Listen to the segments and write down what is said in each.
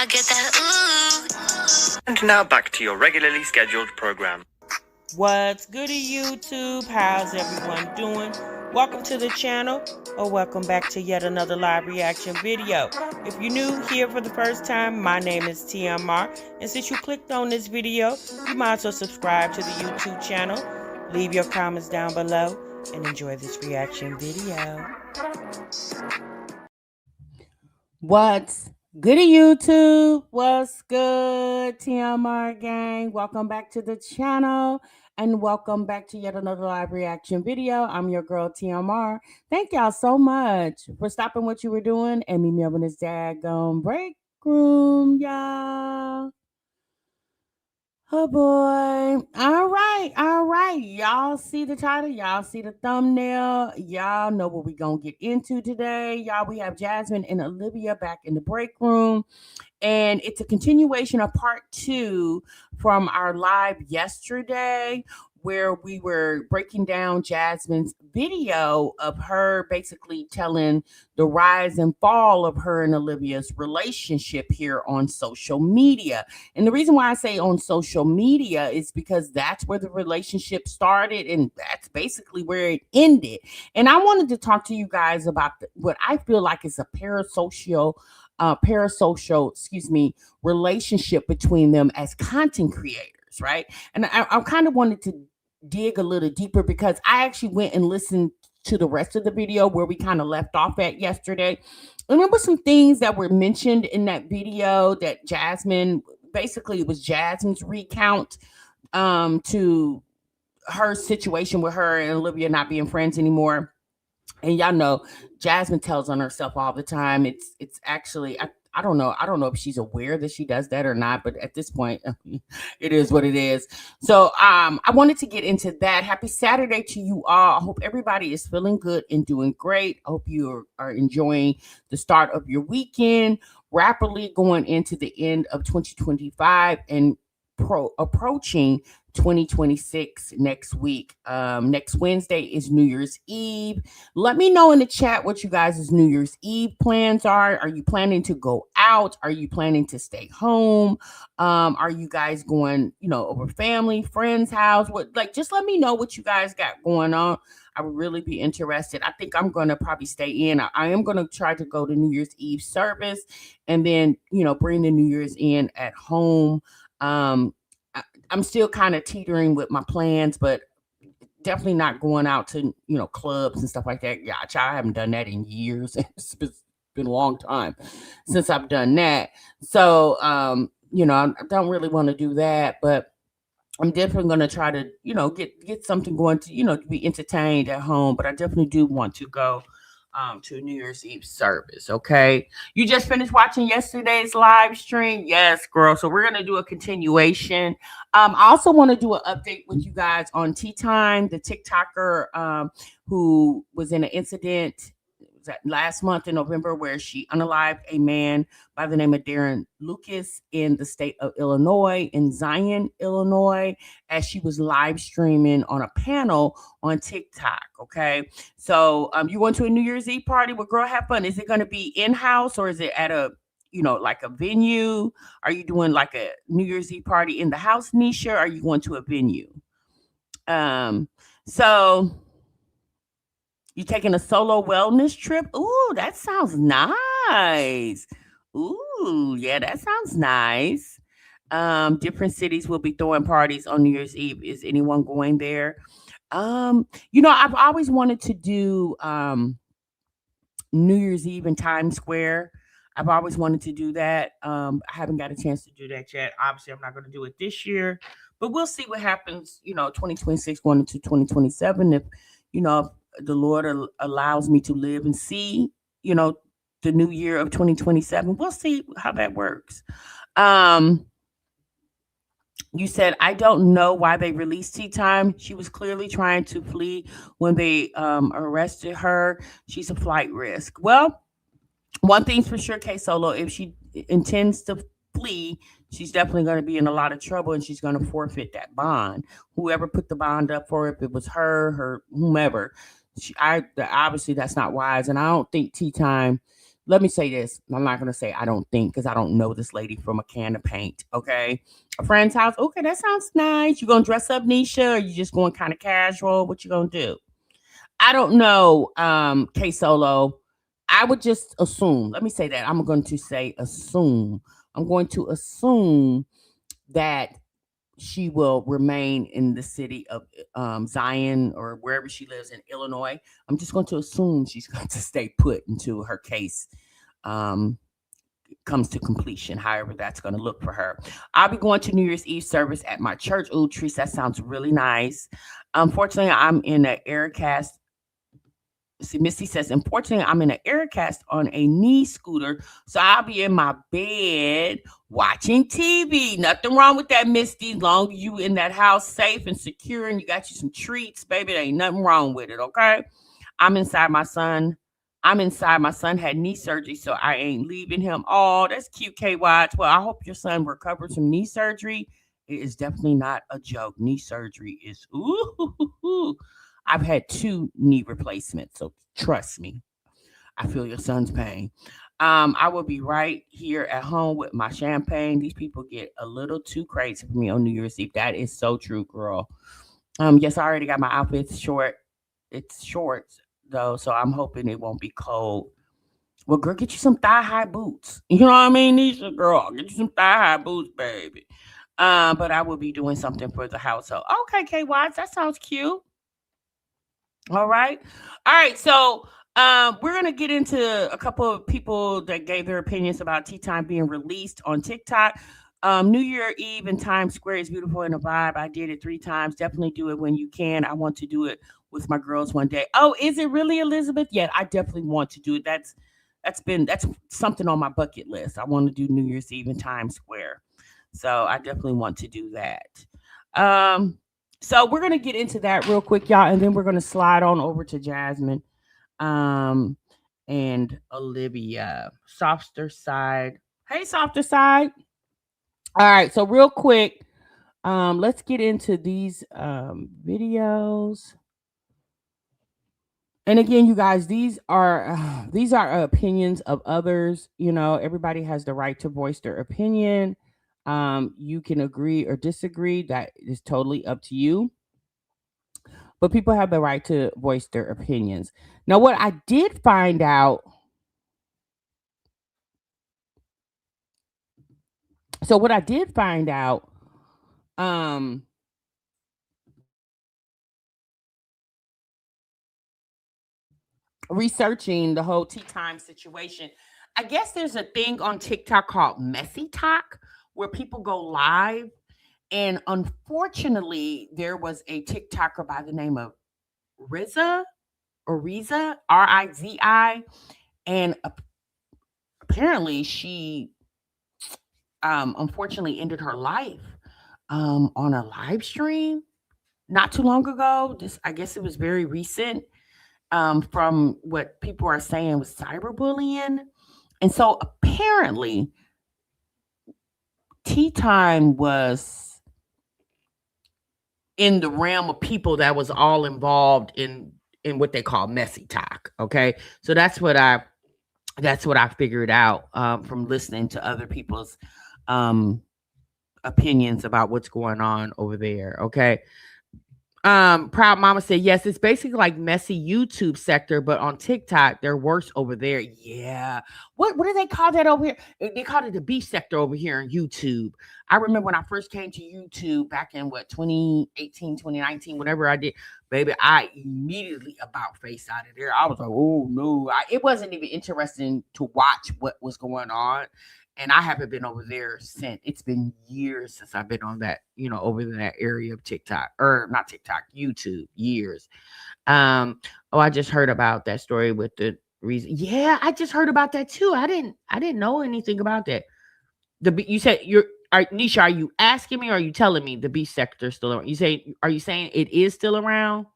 I get that ooh. And now back to your regularly scheduled program. What's goody, YouTube? How's everyone doing? Welcome to the channel, or welcome back to yet another live reaction video. If you're new here for the first time, my name is TMR, and since you clicked on this video, you might as well subscribe to the YouTube channel, leave your comments down below, and enjoy this reaction video. What's goody, YouTube? What's good, TMR gang? Welcome back to the channel. And welcome back to yet another live reaction video. I'm your girl, TMR. Thank y'all so much for stopping what you were doing and meet me up in this daggone break room, y'all. Oh, boy. All right. Y'all see the title. Y'all see the thumbnail. Y'all know what we're going to get into today. Y'all, we have Jasmine and Olivia back in the break room. And it's a continuation of part 2 from our live yesterday, where we were breaking down Jasmine's video of her basically telling the rise and fall of her and Olivia's relationship here on social media. And the reason why I say on social media is because that's where the relationship started and that's basically where it ended. And I wanted to talk to you guys about what I feel like is a parasocial relationship between them as content creators, right? And I kind of wanted to dig a little deeper because I actually went and listened to the rest of the video where we kind of left off at yesterday. And there were some things that were mentioned in that video that Jasmine, basically it was Jasmine's recount to her situation with her and Olivia not being friends anymore. And y'all know Jasmine tells on herself all the time. It's actually I don't know if she's aware that she does that or not, but at this point it is what it is. So I wanted to get into that. Happy Saturday to you all. I hope everybody is feeling good and doing great. I hope you are enjoying the start of your weekend, rapidly going into the end of 2025 and approaching 2026 next week. Next Wednesday is New Year's Eve. Let me know in the chat what you guys' New Year's Eve plans are. Are you planning to go out? Are you planning to stay home? Are you guys going, over family, friends' house? Just let me know what you guys got going on. I would really be interested. I think I'm going to probably stay in. I am going to try to go to New Year's Eve service and then, bring the New Year's in at home. I'm still kind of teetering with my plans, but definitely not going out to, clubs and stuff like that. Yeah, I haven't done that in years. It's been a long time since I've done that. So, I don't really want to do that, but I'm definitely going to try to, get something going to, to be entertained at home. But I definitely do want to go to a New Year's Eve service. Okay, you just finished watching yesterday's live stream. Yes, girl. So we're gonna do a continuation. I also want to do an update with you guys on TEA TYME, the TikToker who was in an incident last month in November where she unalived a man by the name of Darren Lucas in the state of Illinois, in Zion, Illinois, as she was live streaming on a panel on TikTok. Okay, so you went to a New Year's Eve party. Well, girl, have fun. Is it going to be in-house or is it at a like a venue? Are you doing like a New Year's Eve party in the house, Nisha? Or are you going to a venue? So you taking a solo wellness trip? Ooh, that sounds nice. Ooh, yeah, that sounds nice. Different cities will be throwing parties on New Year's Eve. Is anyone going there? I've always wanted to do New Year's Eve in Times Square. I've always wanted to do that. I haven't got a chance to do that yet. Obviously, I'm not going to do it this year, but we'll see what happens, 2026 going into 2027. If, the Lord allows me to live and see, the new year of 2027. We'll see how that works. You said, I don't know why they released TEA TYME. She was clearly trying to flee when they arrested her. She's a flight risk. Well, one thing's for sure, K Solo, if she intends to flee, she's definitely going to be in a lot of trouble and she's going to forfeit that bond. Whoever put the bond up for her, if it was her whomever, obviously that's not wise. And I don't think TEA TYME let me say this. I'm not gonna say I don't think because I don't know this lady from a can of paint. Okay, a friend's house. Okay, that sounds nice. You gonna dress up, Nisha, or you just going kind of casual? What you gonna do? I don't know. K Solo. I would just assume. Let me say that. I'm going to say assume. I'm going to assume that she will remain in the city of Zion or wherever she lives in Illinois. I'm just going to assume she's going to stay put until her case um, comes to completion, however that's going to look for her. I'll be going to New Year's Eve service at my church. Ooh, Treese, that sounds really nice. Unfortunately, I'm in an air cast. See, Missy says, unfortunately, I'm in an air cast on a knee scooter, so I'll be in my bed watching TV. Nothing wrong with that, Misty. Long as you in that house safe and secure and you got you some treats, baby, there ain't nothing wrong with it, okay? I'm inside my son. I'm inside. My son had knee surgery, so I ain't leaving him. Oh, that's cute, K Watch. Well, I hope your son recovers from knee surgery. It is definitely not a joke. Knee surgery is ooh. I've had 2 knee replacements, so trust me. I feel your son's pain. I will be right here at home with my champagne. These people get a little too crazy for me on New Year's Eve. That is so true, girl. Yes, I already got my outfit short. It's shorts though, so I'm hoping it won't be cold. Well, girl, get you some thigh high boots. You know what I mean, Nisha? Girl, get you some thigh high boots, baby. But I will be doing something for the household. Okay, K Watts, that sounds cute. All right. All right. So we're gonna get into a couple of people that gave their opinions about Tea Time being released on TikTok. New Year Eve in Times Square is beautiful in a vibe. I did it 3 times. Definitely do it when you can. I want to do it with my girls one day. Oh, is it really, Elizabeth? Yeah, I definitely want to do it. That's something on my bucket list. I want to do New Year's Eve in Times Square. So I definitely want to do that. Um, so we're gonna get into that real quick, y'all, and then we're gonna slide on over to Jasmine um and Olivia. Softer side. Hey, softer side. All right, so real quick, let's get into these videos. And again, you guys, these are opinions of others. You know, everybody has the right to voice their opinion. You can agree or disagree. That is totally up to you. But people have the right to voice their opinions. Now, what I did find out, so what I did find out, um, researching the whole tea time situation, I guess there's a thing on TikTok called Messy Talk where people go live. And unfortunately, there was a TikToker by the name of Riza or Riza, Rizi, and apparently she unfortunately ended her life on a live stream not too long ago. This, I guess it was very recent. From what people are saying was cyberbullying, and so apparently, tea time was in the realm of people that was all involved in what they call messy talk. Okay, so that's what I figured out from listening to other people's um, opinions about what's going on over there. Okay, Proud Mama said, yes, it's basically like messy YouTube sector, but on TikTok, they're worse over there. Yeah. What do they call that over here? They call it the beef sector over here on YouTube. I remember when I first came to YouTube back in 2018, 2019, whatever I did, baby, I immediately about face out of there. I was like, oh no. It wasn't even interesting to watch what was going on. And I haven't been over there since. It's been years since I've been on that, over in that area of TikTok, or not TikTok, YouTube, years. Oh, I just heard about that story with the reason. Yeah, I just heard about that too. I didn't know anything about that. You said Nisha, are you asking me or are you telling me the beef sector is still around? Are you saying it is still around?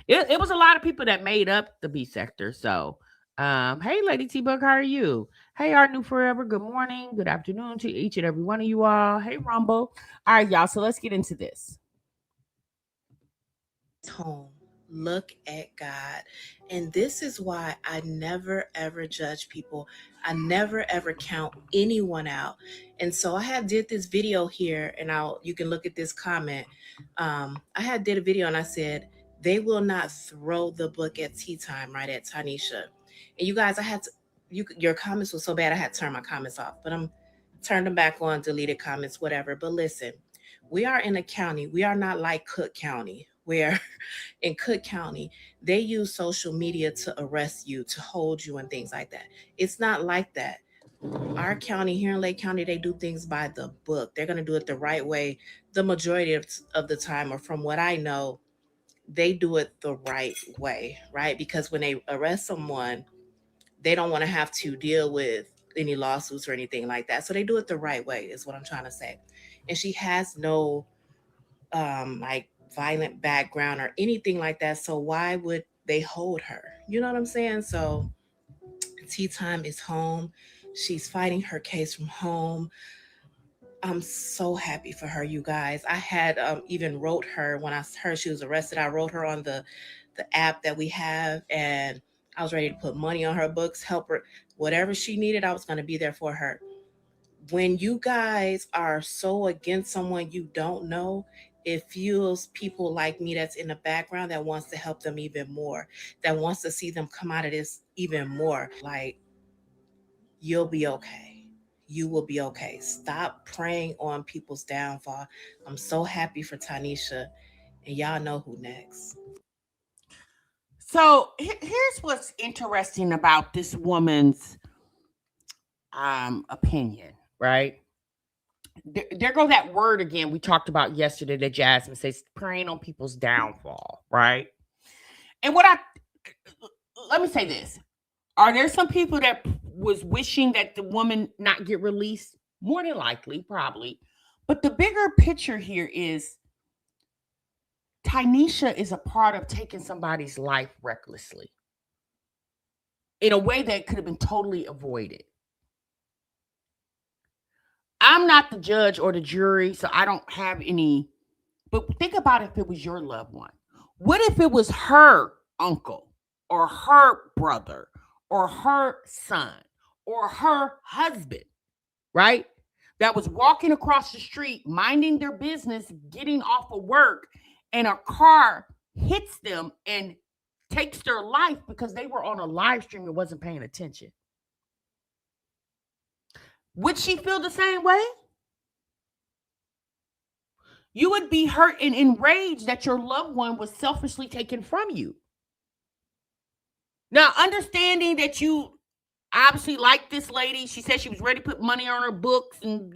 It was a lot of people that made up the B sector. So, hey, Lady T Bug, how are you? Hey, our new forever. Good morning. Good afternoon to each and every one of you all. Hey, Rumble. All right, y'all. So let's get into this. Home. Look at God. And this is why I never ever judge people. I never ever count anyone out. And so I had did this video here, and you can look at this comment. I had did a video and I said they will not throw the book at tea time, right, at Tanisha. And you guys, I had to, your comments were so bad I had to turn my comments off, but I'm turned them back on, deleted comments, whatever. But listen, we are in a county. We are not like Cook County, where in Cook County, they use social media to arrest you, to hold you, and things like that. It's not like that. Our county here in Lake County, they do things by the book. They're going to do it the right way. The majority of the time, or from what I know, they do it the right way, right? Because when they arrest someone, they don't want to have to deal with any lawsuits or anything like that. So they do it the right way, is what I'm trying to say. And she has no like violent background or anything like that. So why would they hold her? You know what I'm saying? So Tea Time is home. She's fighting her case from home. I'm so happy for her, you guys. I had even wrote her when I heard she was arrested. I wrote her on the app that we have, and I was ready to put money on her books, help her, whatever she needed. I was going to be there for her. When you guys are so against someone you don't know, it fuels people like me that's in the background that wants to help them even more, that wants to see them come out of this even more. Like, you'll be okay. You will be okay. Stop preying on people's downfall. I'm so happy for Tanisha, and y'all know who next. So here's what's interesting about this woman's opinion, right? There go that word again we talked about yesterday that Jasmine says, preying on people's downfall, right? And let me say this. Are there some people that was wishing that the woman not get released? More than likely, probably. But the bigger picture here is Tynesha is a part of taking somebody's life recklessly in a way that could have been totally avoided. I'm not the judge or the jury, so I don't have any. But think about if it was your loved one. What if it was her uncle or her brother or her son or her husband, right? That was walking across the street, minding their business, getting off of work, and a car hits them and takes their life because they were on a live stream and wasn't paying attention. Would she feel the same way? You would be hurt and enraged that your loved one was selfishly taken from you. Now, understanding that you obviously like this lady, she said she was ready to put money on her books and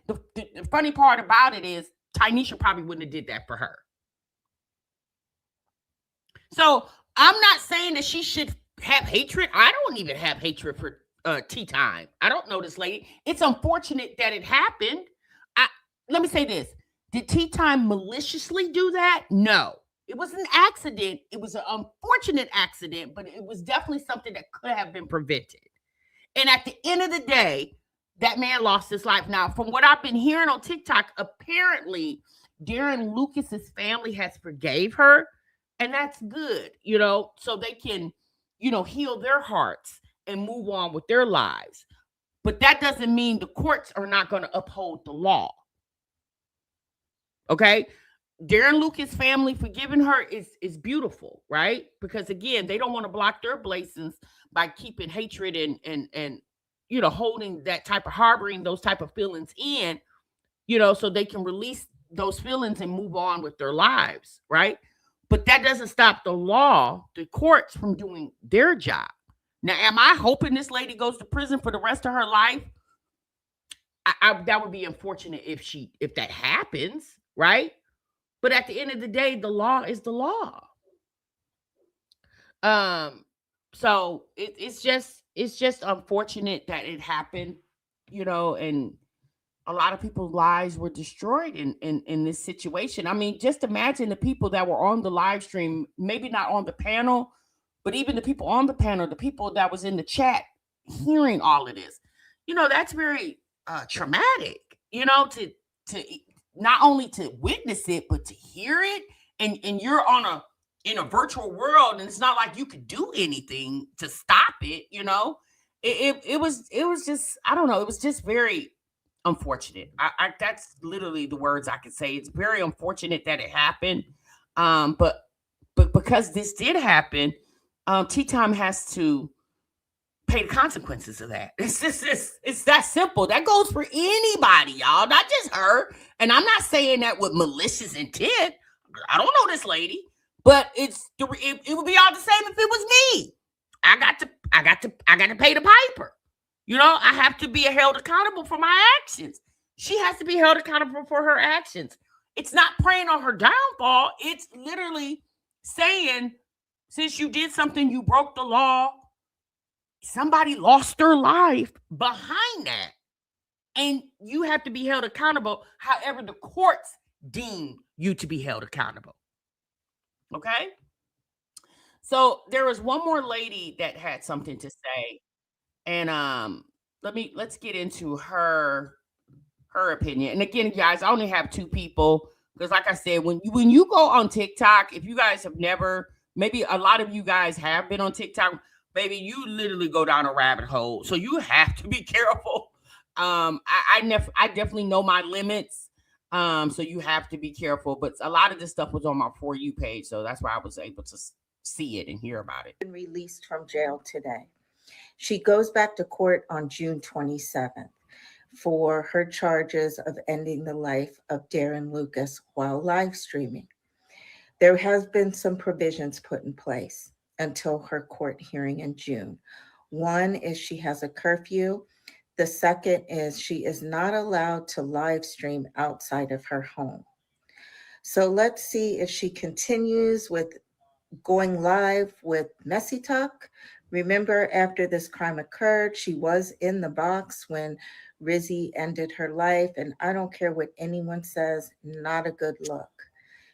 the funny part about it is Tynesha probably wouldn't have did that for her. So I'm not saying that she should have hatred. I don't even have hatred for Tea Time. I don't know this lady. It's unfortunate that it happened. Let me say this. Did Tea Time maliciously do that? No. It was an accident. It was an unfortunate accident, but it was definitely something that could have been prevented. And at the end of the day, that man lost his life. Now, from what I've been hearing on TikTok, apparently Darren Lucas's family has forgave her, and that's good, so they can, heal their hearts and move on with their lives. But that doesn't mean the courts are not going to uphold the law. Okay? Darren Lucas' family forgiving her is beautiful, right? Because again, they don't want to block their blessings by keeping hatred and holding that type of harboring those type of feelings in, so they can release those feelings and move on with their lives, right? But that doesn't stop the law, the courts, from doing their job. Now, am I hoping this lady goes to prison for the rest of her life? That would be unfortunate if that happens, right? But at the end of the day, the law is the law. So it's just unfortunate that it happened, and a lot of people's lives were destroyed in this situation. I mean, just imagine the people that were on the live stream, maybe not on the panel, but even the people on the panel, the people that was in the chat hearing all of this. That's very traumatic, to not only to witness it, but to hear it. And you're on a in a virtual world, and it's not like you could do anything to stop it. It was just, I don't know, it was just very unfortunate. That's literally the words I could say. It's very unfortunate that it happened. But because this did happen, Tea Time has to pay the consequences of that. It's that simple. That goes for anybody, y'all, not just her. And I'm not saying that with malicious intent. I don't know this lady, but it would be all the same if it was me. I got to pay the piper. I have to be held accountable for my actions. She has to be held accountable for her actions. It's not preying on her downfall. It's literally saying, since you did something, you broke the law, somebody lost their life behind that. And you have to be held accountable however the courts deem you to be held accountable. Okay? So there was one more lady that had something to say. And let's get into her opinion. And again, guys, I only have two people because, like I said, when you go on TikTok, if you guys have never, maybe a lot of you guys have been on TikTok, baby, you literally go down a rabbit hole. So you have to be careful. I definitely know my limits. So you have to be careful. But a lot of this stuff was on my For You page, so that's why I was able to see it and hear about it. Released from jail today. She goes back to court on June 27th for her charges of ending the life of Darren Lucas while live streaming. There has been some provisions put in place until her court hearing in June. One is she has a curfew. The second is she is not allowed to live stream outside of her home. So let's see if she continues with going live with Messy Talk. Remember, after this crime occurred, she was in the box when Rizzy ended her life. And I don't care what anyone says, not a good look.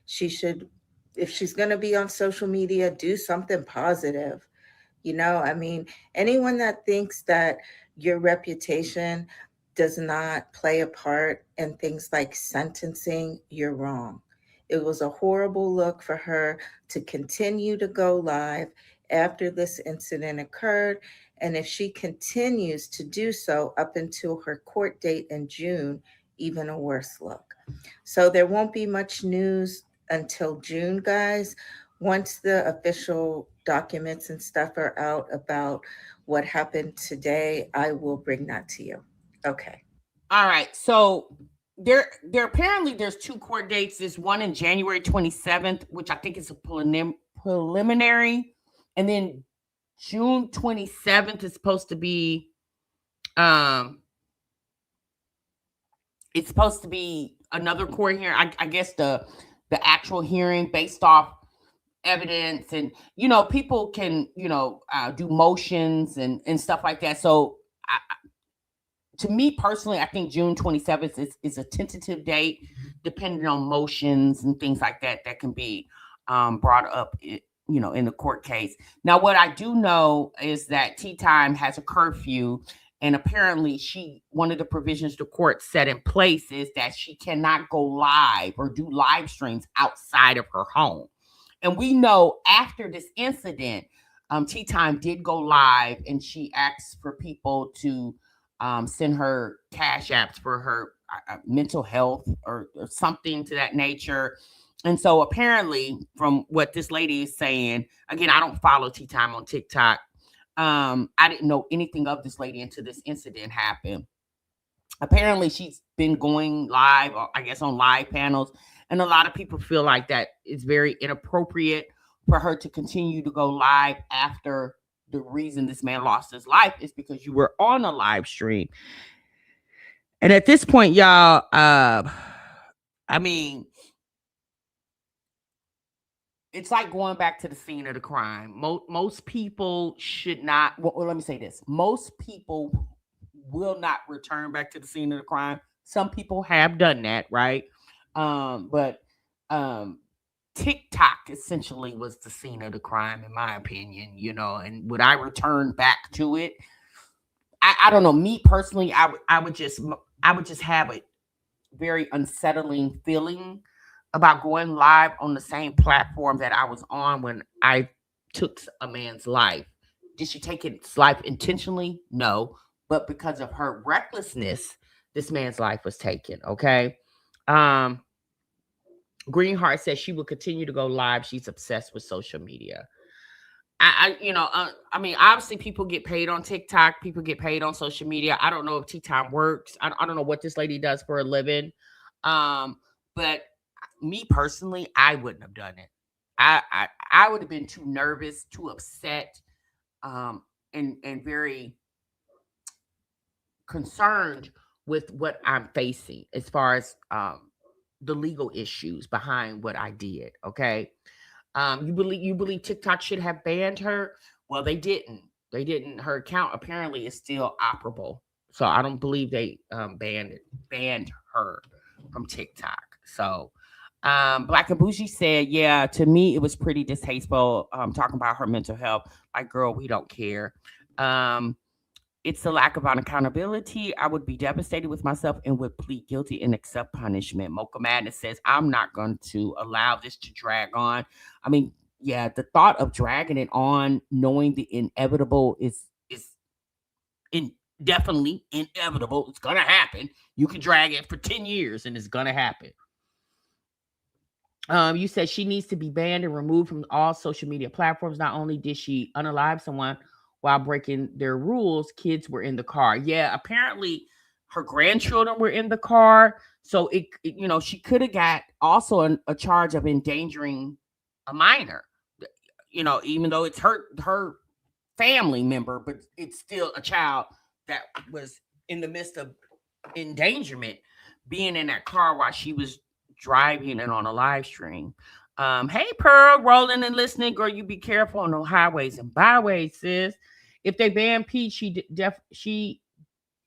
She should, if she's going to be on social media, do something positive. Anyone that thinks that your reputation does not play a part in things like sentencing, you're wrong. It was a horrible look for her to continue to go live after this incident occurred. And if she continues to do so up until her court date in June, even a worse look. So there won't be much news until June, guys. Once the official documents and stuff are out about what happened today, I will bring that to you. Okay. All right. So there apparently there's two court dates. There's one in January 27th, which I think is a preliminary, and then June 27th is supposed to be it's supposed to be another court hearing. I guess the actual hearing based off evidence, and people can do motions and stuff like that. So to me personally, I think June 27th is a tentative date, depending on motions and things like that can be brought up in the court case. Now, what I do know is that Tea Time has a curfew, and apparently one of the provisions the court set in place is that she cannot go live or do live streams outside of her home. And we know after this incident, Tea Time did go live, and she asked for people to send her cash apps for her mental health or something to that nature. And so apparently, from what this lady is saying, again, I don't follow Tea Time on TikTok. I didn't know anything of this lady until this incident happened. Apparently, she's been going live, I guess, on live panels. And a lot of people feel like that it's very inappropriate for her to continue to go live after the reason this man lost his life is because you were on a live stream. And at this point, y'all, it's like going back to the scene of the crime. Most people should not. Well, let me say this. Most people will not return back to the scene of the crime. Some people have done that, right? But TikTok essentially was the scene of the crime, in my opinion, and would I return back to it? I don't know. Me personally, I would just have a very unsettling feeling about going live on the same platform that I was on when I took a man's life. Did she take his life intentionally? No, but because of her recklessness, this man's life was taken. Okay. Um, Greenheart says she will continue to go live. She's obsessed with social media. I mean, obviously, people get paid on TikTok. People get paid on social media. I don't know if Tea Time works. I don't know what this lady does for a living. But me personally, I wouldn't have done it. I would have been too nervous, too upset, and very concerned with what I'm facing as far as the legal issues behind what I did. Okay. You believe TikTok should have banned her? Well, they didn't. They didn't. Her account apparently is still operable. So I don't believe they banned her from TikTok. So Black and Bougie said, yeah, to me it was pretty distasteful. Talking about her mental health. Like, girl, we don't care. Um, it's the lack of accountability. I would be devastated with myself and would plead guilty and accept punishment. Mocha Madness says, I'm not going to allow this to drag on. I mean, yeah, the thought of dragging it on, knowing the inevitable is definitely inevitable. It's gonna happen. You can drag it for 10 years and it's gonna happen. You said she needs to be banned and removed from all social media platforms. Not only did she unalive someone while breaking their rules, kids were in the car. Yeah, apparently her grandchildren were in the car. So she could have got also a charge of endangering a minor. Even though it's her family member, but it's still a child that was in the midst of endangerment, being in that car while she was driving and on a live stream. Hey Pearl, rolling and listening, girl. You be careful on the highways and byways, sis. If they ban Peach, she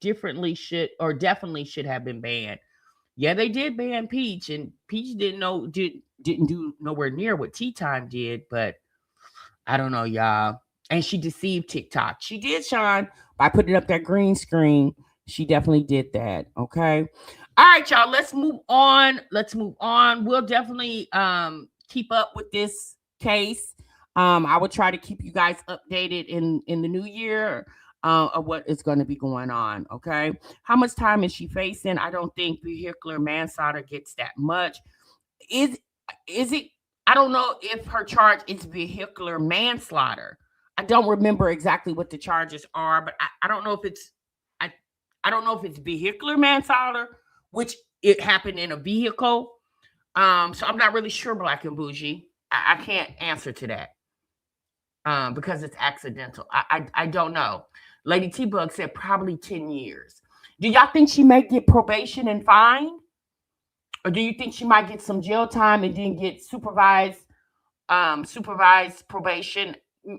definitely should have been banned. Yeah, they did ban Peach, and Peach didn't do nowhere near what Tea Time did, but I don't know, y'all. And she deceived TikTok. She did, Sean, by putting up that green screen. She definitely did that. Okay. All right, y'all. Let's move on. We'll definitely keep up with this case. I will try to keep you guys updated in the new year of what is going to be going on. Okay. How much time is she facing? I don't think vehicular manslaughter gets that much. Is it? I don't know if her charge is vehicular manslaughter. I don't remember exactly what the charges are, but I don't know if it's I don't know if it's vehicular manslaughter, which it happened in a vehicle. So I'm not really sure, Black and Bougie. I can't answer to that because it's accidental. I don't know. Lady T Bug said probably 10 years. Do y'all think she may get probation and fined? Or do you think she might get some jail time and then get supervised probation?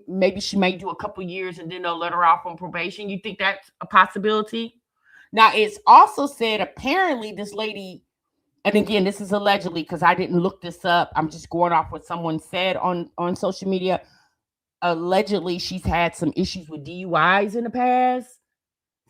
Maybe she may do a couple years and then they'll let her off on probation. You think that's a possibility? Now, it's also said apparently this lady, and again, this is allegedly because I didn't look this up. I'm just going off what someone said on social media. Allegedly, she's had some issues with DUIs in the past.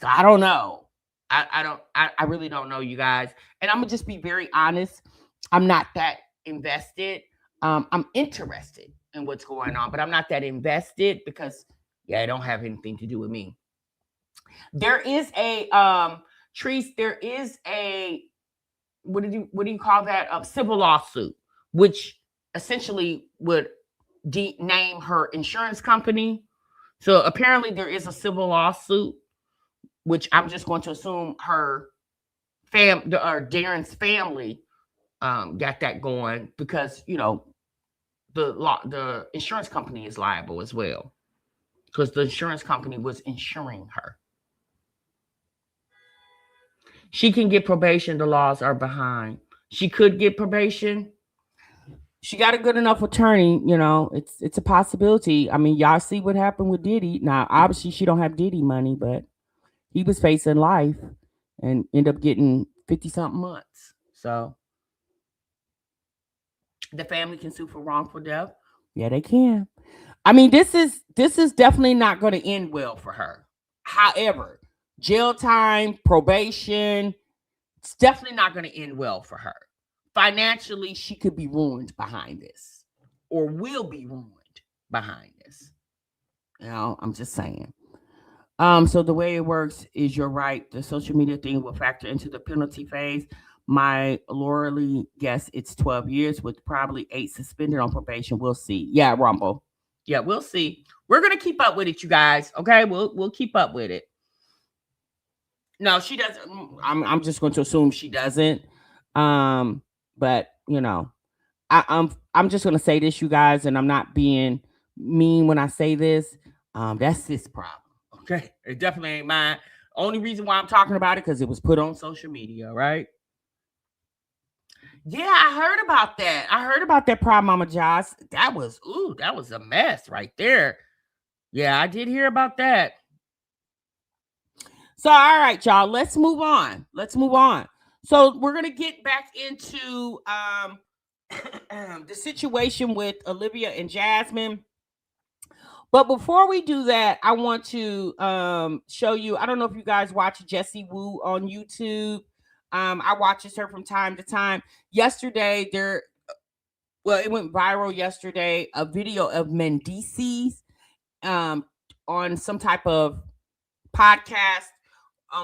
So I don't know. I really don't know, you guys. And I'm gonna just be very honest. I'm not that invested. I'm interested in what's going on, but I'm not that invested because it don't have anything to do with me. There is a Treese, there is a what do you call that? Civil lawsuit, which essentially would name her insurance company. So apparently there is a civil lawsuit, which I'm just going to assume her or Darren's family got that going because the insurance company is liable as well because the insurance company was insuring her. She can get probation. The laws are behind. She could get probation. She got a good enough attorney, it's a possibility. I mean, y'all see what happened with Diddy. Now, obviously, she don't have Diddy money, but he was facing life and ended up getting 50-something months. So the family can sue for wrongful death. Yeah, they can. I mean, this is definitely not going to end well for her. However, jail time, probation, it's definitely not going to end well for her. financially she could be ruined behind this, or will be ruined behind this. You know, I'm just saying. So the way it works is, you're right. The social media thing will factor into the penalty phase. My lawyerly guess it's 12 years with probably 8 suspended on probation. We'll see. Yeah, Rumble. Yeah, we'll see. We're gonna keep up with it, you guys. Okay, we'll keep up with it. No, she doesn't. I'm just going to assume she doesn't. But you know, I'm just gonna say this, you guys, and I'm not being mean when I say this. That's his problem. Okay, it definitely ain't mine. Only reason why I'm talking about it because it was put on social media, right? Yeah, I heard about that. I heard about that problem, Mama Josh. That was a mess right there. Yeah, I did hear about that. So, all right, y'all, let's move on. So we're gonna get back into the situation with Olivia and Jasmine. But before we do that, I want to show you. I don't know if you guys watch Jessie Woo on YouTube. I watches her from time to time. Yesterday, it went viral yesterday, a video of Mendices on some type of podcast,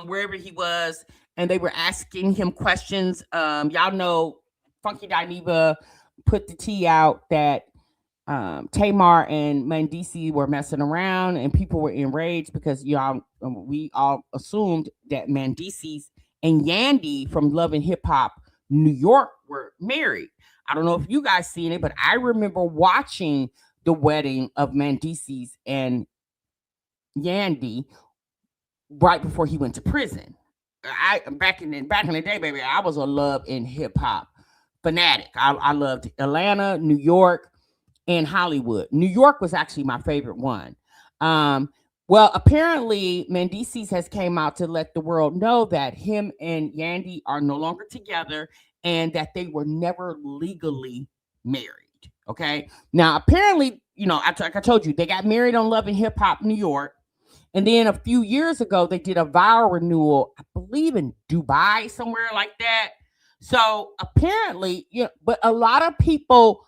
wherever he was, and they were asking him questions. Y'all know Funky Dineva put the tea out that Tamar and Mendices were messing around, and people were enraged because we all assumed that Mendices and Yandy from Love and Hip Hop New York were married. I don't know if you guys seen it, but I remember watching the wedding of Mendices and Yandy right before he went to prison. Back in the day, baby, I was a Love and Hip Hop fanatic. I loved Atlanta, New York, and Hollywood. New York was actually my favorite one. Well, apparently Mendices has came out to let the world know that him and Yandy are no longer together and that they were never legally married. Okay. Now, apparently, like I told you, they got married on Love and Hip Hop New York. And then a few years ago, they did a vow renewal, I believe in Dubai, somewhere like that. So apparently, but a lot of people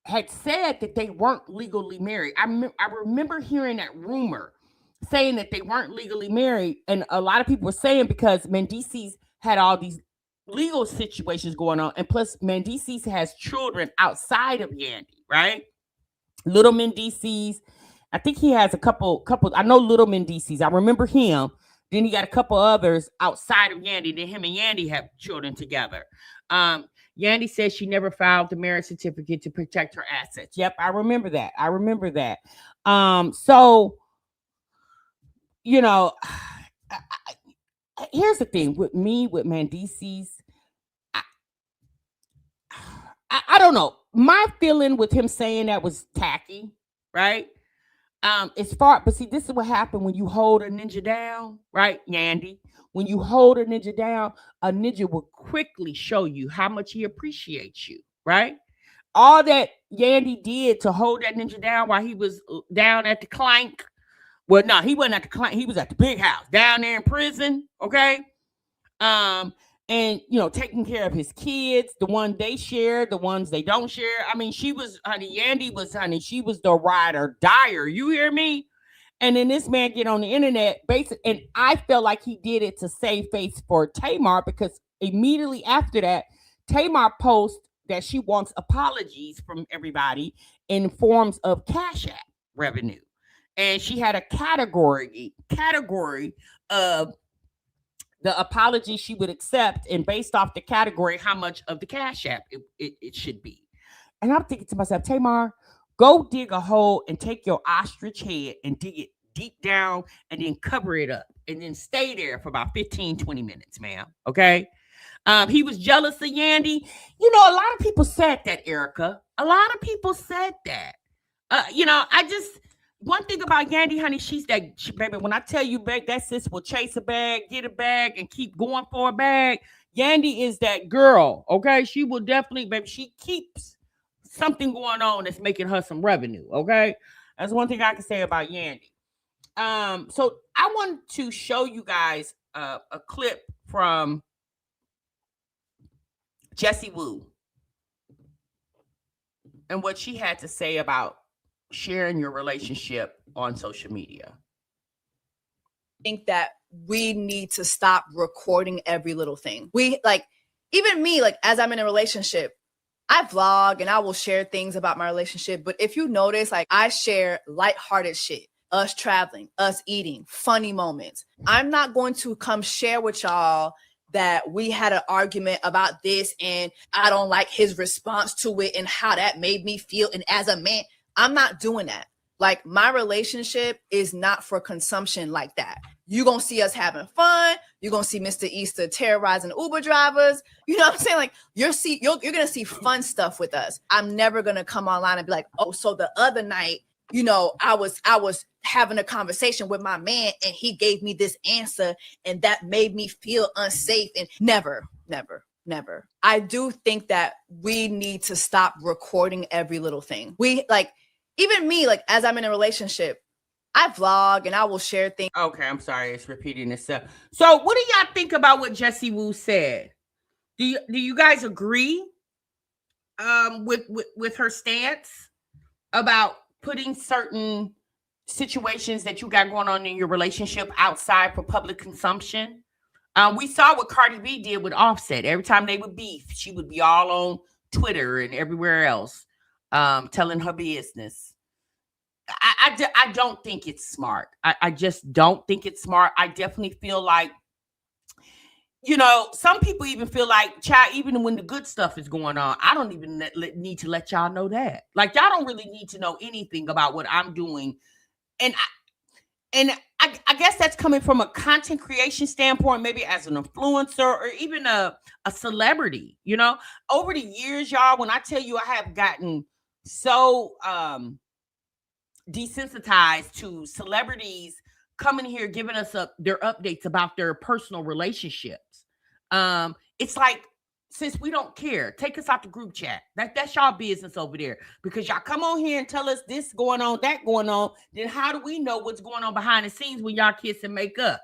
had said that they weren't legally married. I remember hearing that rumor saying that they weren't legally married. And a lot of people were saying because Mendices had all these legal situations going on. And plus, Mendices has children outside of Yandy, right? Little Mendices. I think he has a couple. I know Little Mendices. I remember him. Then he got a couple others outside of Yandy. Then him and Yandy have children together. Yandy says she never filed the marriage certificate to protect her assets. Yep, I remember that. So, here's the thing with me, with Mendices. I don't know. My feeling with him saying that was tacky, right? But see, this is what happened when you hold a ninja down, right, Yandy? When you hold a ninja down, a ninja will quickly show you how much he appreciates you, right? All that Yandy did to hold that ninja down while he was down at the Clank. Well, no, he wasn't at the Clank. He was at the big house down there in prison, okay? And taking care of his kids, the ones they share, the ones they don't share. I mean, Yandy was she was the ride or dyer. You hear me? And then this man get on the internet, and I felt like he did it to save face for Tamar, because immediately after that, Tamar posts that she wants apologies from everybody in forms of Cash App revenue, and she had a category of the apology she would accept, and based off the category, how much of the Cash App it should be. And I'm thinking to myself, Tamar, go dig a hole and take your ostrich head and dig it deep down and then cover it up and then stay there for about 15, 20 minutes, ma'am. Okay? He was jealous of Yandy. A lot of people said that, Erica. A lot of people said that. One thing about Yandy, honey, baby, when I tell you, babe, that sis will chase a bag, get a bag, and keep going for a bag. Yandy is that girl, okay? She will definitely, baby, she keeps something going on that's making her some revenue, okay? That's one thing I can say about Yandy. So I want to show you guys a clip from Jessie Woo and what she had to say about sharing your relationship on social media. Think that we need to stop recording every little thing. We like, even me, like as I'm in a relationship, I vlog and I will share things about my relationship. But if you notice, like I share lighthearted shit, us traveling, us eating, funny moments. I'm not going to come share with y'all that we had an argument about this and I don't like his response to it and how that made me feel. And as a man, I'm not doing that. Like my relationship is not for consumption like that. You're going to see us having fun. You're going to see Mr. Easter terrorizing Uber drivers. You know what I'm saying? Like you're going to see fun stuff with us. I'm never going to come online and be like, oh, so the other night, you know, I was having a conversation with my man and he gave me this answer and that made me feel unsafe. And never. I do think that we need to stop recording every little thing. We like, even me, like as I'm in a relationship, I vlog and I will share things. Okay, I'm sorry, it's repeating itself. So, what do y'all think about what Jessie Woo said? Do you guys agree with her stance about putting certain situations that you got going on in your relationship outside for public consumption? We saw what Cardi B did with Offset. Every time they would beef, she would be all on Twitter and everywhere else, telling her business. I don't think it's smart. I just don't think it's smart. I definitely feel like, you know, some people even feel like, child, even when the good stuff is going on, I don't even need to let y'all know that. Like, y'all don't really need to know anything about what I'm doing. And I guess that's coming from a content creation standpoint, maybe as an influencer or even a celebrity, you know. Over the years, y'all, when I tell you I have gotten so desensitized to celebrities coming here giving us their updates about their personal relationships. It's like, since we don't care, take us out the group chat. That's y'all business over there, because y'all come on here and tell us this going on, that going on. Then how do we know what's going on behind the scenes when y'all kiss and make up?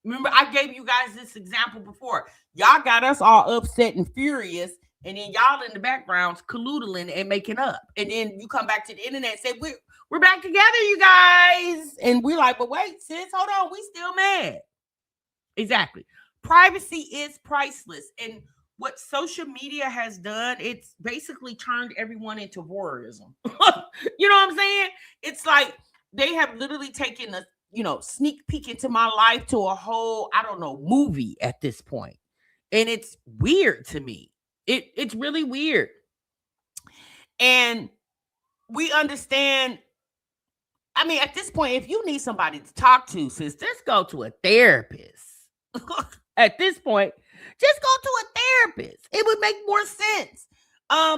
Remember, I gave you guys this example before. Y'all got us all upset and furious, and then y'all in the backgrounds colludeling and making up. And then you come back to the internet and say, we're back together, you guys. And we're like, but wait, sis, hold on. We still mad. Exactly. Privacy is priceless. And what social media has done, it's basically turned everyone into voyeurism. You know what I'm saying? It's like they have literally taken a, you know, sneak peek into my life to a whole, I don't know, movie at this point. And it's weird to me. It's really weird. And we understand. I mean, at this point, if you need somebody to talk to, sis, just go to a therapist. At this point, just go to a therapist. It would make more sense.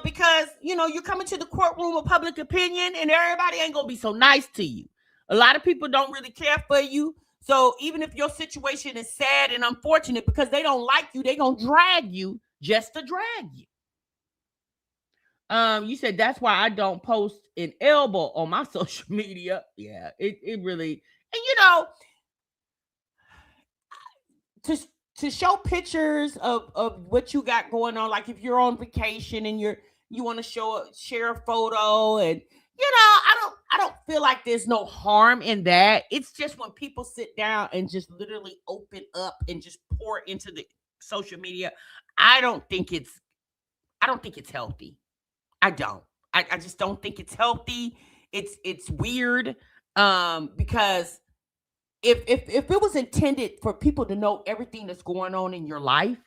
Because, you know, you're coming to the courtroom of public opinion and everybody ain't going to be so nice to you. A lot of people don't really care for you. So even if your situation is sad and unfortunate because they don't like you, they're going to drag you just to drag you. You said that's why I don't post an elbow on my social media. Yeah, it really, and you know, to show pictures of what you got going on, like if you're on vacation and you want to share a photo, and you know, I don't feel like there's no harm in that. It's just when people sit down and just literally open up and just pour into the social media, I don't think it's healthy. I don't. I just don't think it's healthy. It's weird. Because if it was intended for people to know everything that's going on in your life,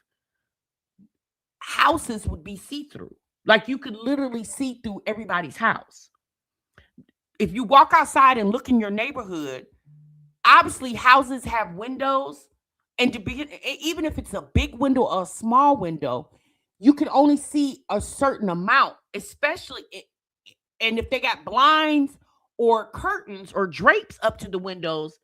houses would be see-through. Like you could literally see through everybody's house. If you walk outside and look in your neighborhood, obviously houses have windows, and even if it's a big window or a small window, you can only see a certain amount, especially, and if they got blinds or curtains or drapes up to the windows,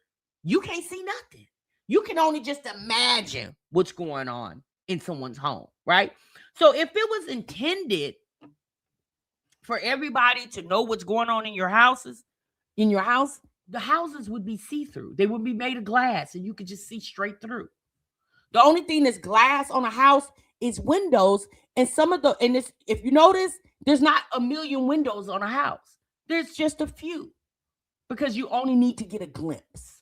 you can't see nothing. You can only just imagine what's going on in someone's home, right? So if it was intended for everybody to know what's going on in your house, the houses would be see-through. They would be made of glass and you could just see straight through. The only thing that's glass on a house is windows. And some of the, and this, if you notice, there's not a million windows on a house. There's just a few, because you only need to get a glimpse.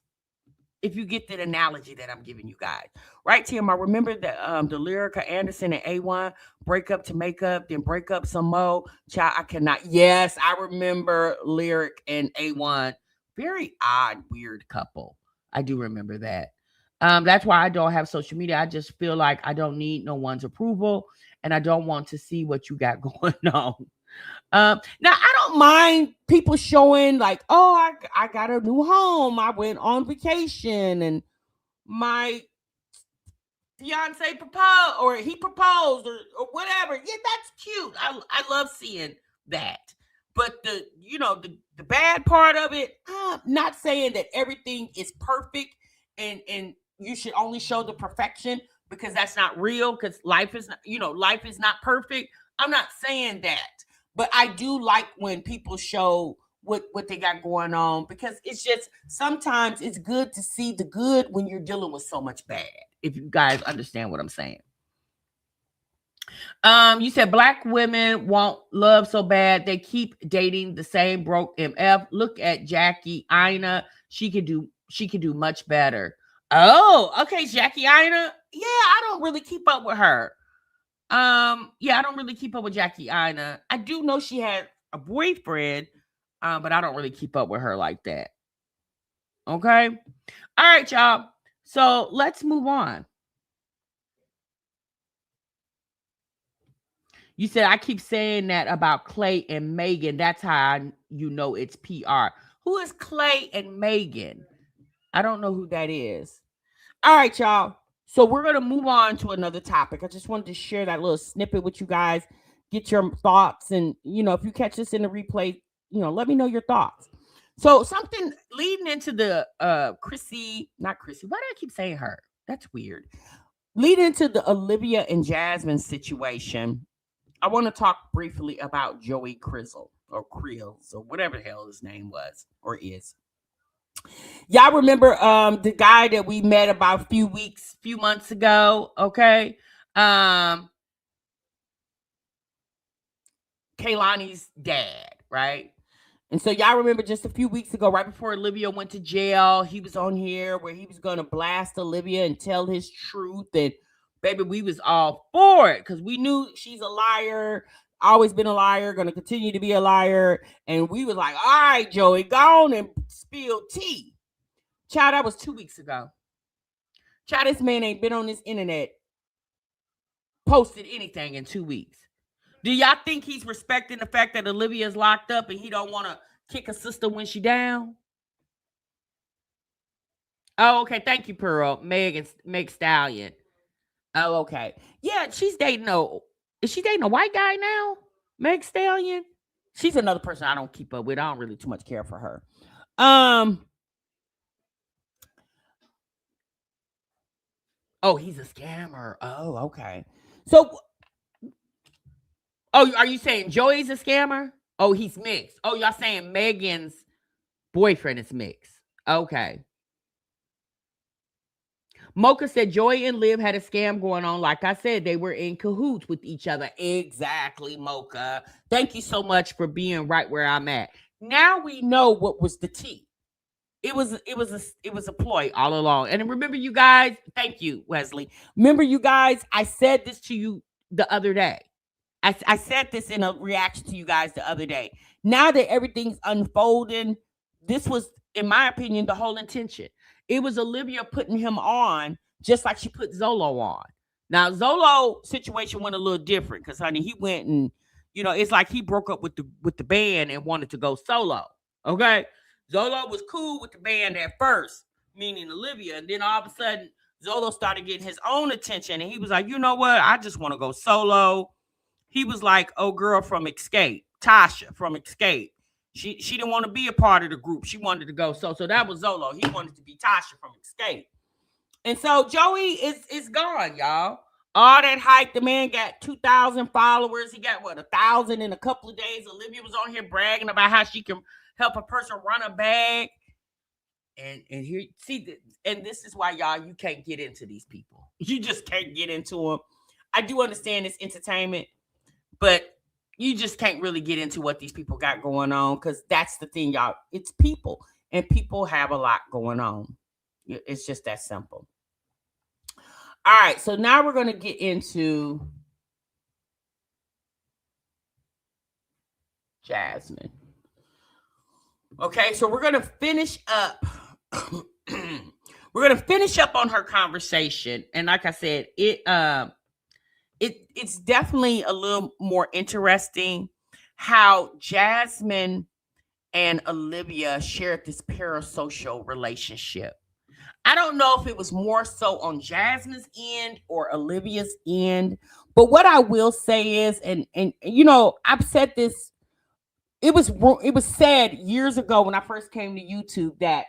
If you get the analogy that I'm giving you guys, right, Tim? I remember the Lyrica Anderson and A1 break up to make up, then break up some more. Child, I cannot. Yes, I remember Lyric and A1. Very odd, weird couple. I do remember that. That's why I don't have social media. I just feel like I don't need no one's approval, and I don't want to see what you got going on. Now I don't mind people showing like, oh, I got a new home. I went on vacation and my fiance proposed, or he proposed, or whatever. Yeah, that's cute. I love seeing that. But the bad part of it, not saying that everything is perfect and you should only show the perfection, because that's not real, because life is not perfect. I'm not saying that. But I do like when people show what they got going on, because it's just, sometimes it's good to see the good when you're dealing with so much bad, if you guys understand what I'm saying. You said Black women want love so bad they keep dating the same broke MF. Look at Jackie Aina. She could do much better. Oh, okay, Jackie Aina. Yeah, I don't really keep up with her. Yeah, I don't really keep up with Jackie Aina. I do know she had a boyfriend, but I don't really keep up with her like that. Okay. All right, y'all. So let's move on. You said I keep saying that about Clay and Megan. That's how you know it's PR. Who is Clay and Megan? I don't know who that is. All right, y'all. So we're going to move on to another topic. I just wanted to share that little snippet with you guys, get your thoughts. And, if you catch this in the replay, let me know your thoughts. So something leading into the not Chrissy. Why do I keep saying her? That's weird. Leading into the Olivia and Jasmine situation, I want to talk briefly about Joey Crizzle, or Krills, or whatever the hell his name was or is. Y'all remember the guy that we met about a few months ago, okay? Kaylani's dad, right? And so y'all remember just a few weeks ago, right before Olivia went to jail, he was on here where he was going to blast Olivia and tell his truth. And baby, we was all for it, because we knew she's a liar, always been a liar, going to continue to be a liar. And we was like, all right, Joey, go on and spill tea. Child, that was 2 weeks ago. Child, this man ain't been on this internet, posted anything in 2 weeks. Do y'all think he's respecting the fact that Olivia's locked up and he don't want to kick a sister when she down? Oh, okay. Thank you, Pearl. Meg Stallion. Oh, okay. Yeah, she's dating is she dating a white guy now? Meg Stallion? She's another person I don't keep up with. I don't really too much care for her. Oh, he's a scammer. Oh, okay. So, are you saying Joey's a scammer? Oh, he's mixed. Oh, y'all saying Megan's boyfriend is mixed. Okay. Mocha said Joy and Liv had a scam going on. Like I said, they were in cahoots with each other. Exactly, Mocha. Thank you so much for being right where I'm at. Now we know what was the tea. It was a ploy all along. And remember, you guys, thank you, Wesley. Remember, you guys, I said this to you the other day. I said this in a reaction to you guys the other day. Now that everything's unfolding, this was, in my opinion, the whole intention. It was Olivia putting him on, just like she put Zolo on. Now, Zolo situation went a little different, because, honey, he went and, it's like he broke up with the band and wanted to go solo. Okay? Zolo was cool with the band at first, meaning Olivia. And then all of a sudden, Zolo started getting his own attention. And he was like, you know what? I just want to go solo. He was like, oh, girl from Escape, Tasha from Escape. She didn't want to be a part of the group. She wanted to go. So that was Zolo. He wanted to be Tasha from Escape. And so Joey is gone, y'all. All that hype. The man got 2,000 followers. He got, 1,000 in a couple of days. Olivia was on here bragging about how she can help a person run a bag. And here, see, and this is why, y'all, you can't get into these people. You just can't get into them. I do understand it's entertainment, but you just can't really get into what these people got going on, because that's the thing, y'all. It's people, and people have a lot going on. It's just that simple. All right, so now we're going to get into Jasmine. Okay, so we're going to finish up. We're going to finish up on her conversation, and like I said, it's definitely a little more interesting how Jasmine and Olivia shared this parasocial relationship. I don't know if it was more so on Jasmine's end or Olivia's end, but what I will say is, and you know, I've said this. It was said years ago when I first came to YouTube that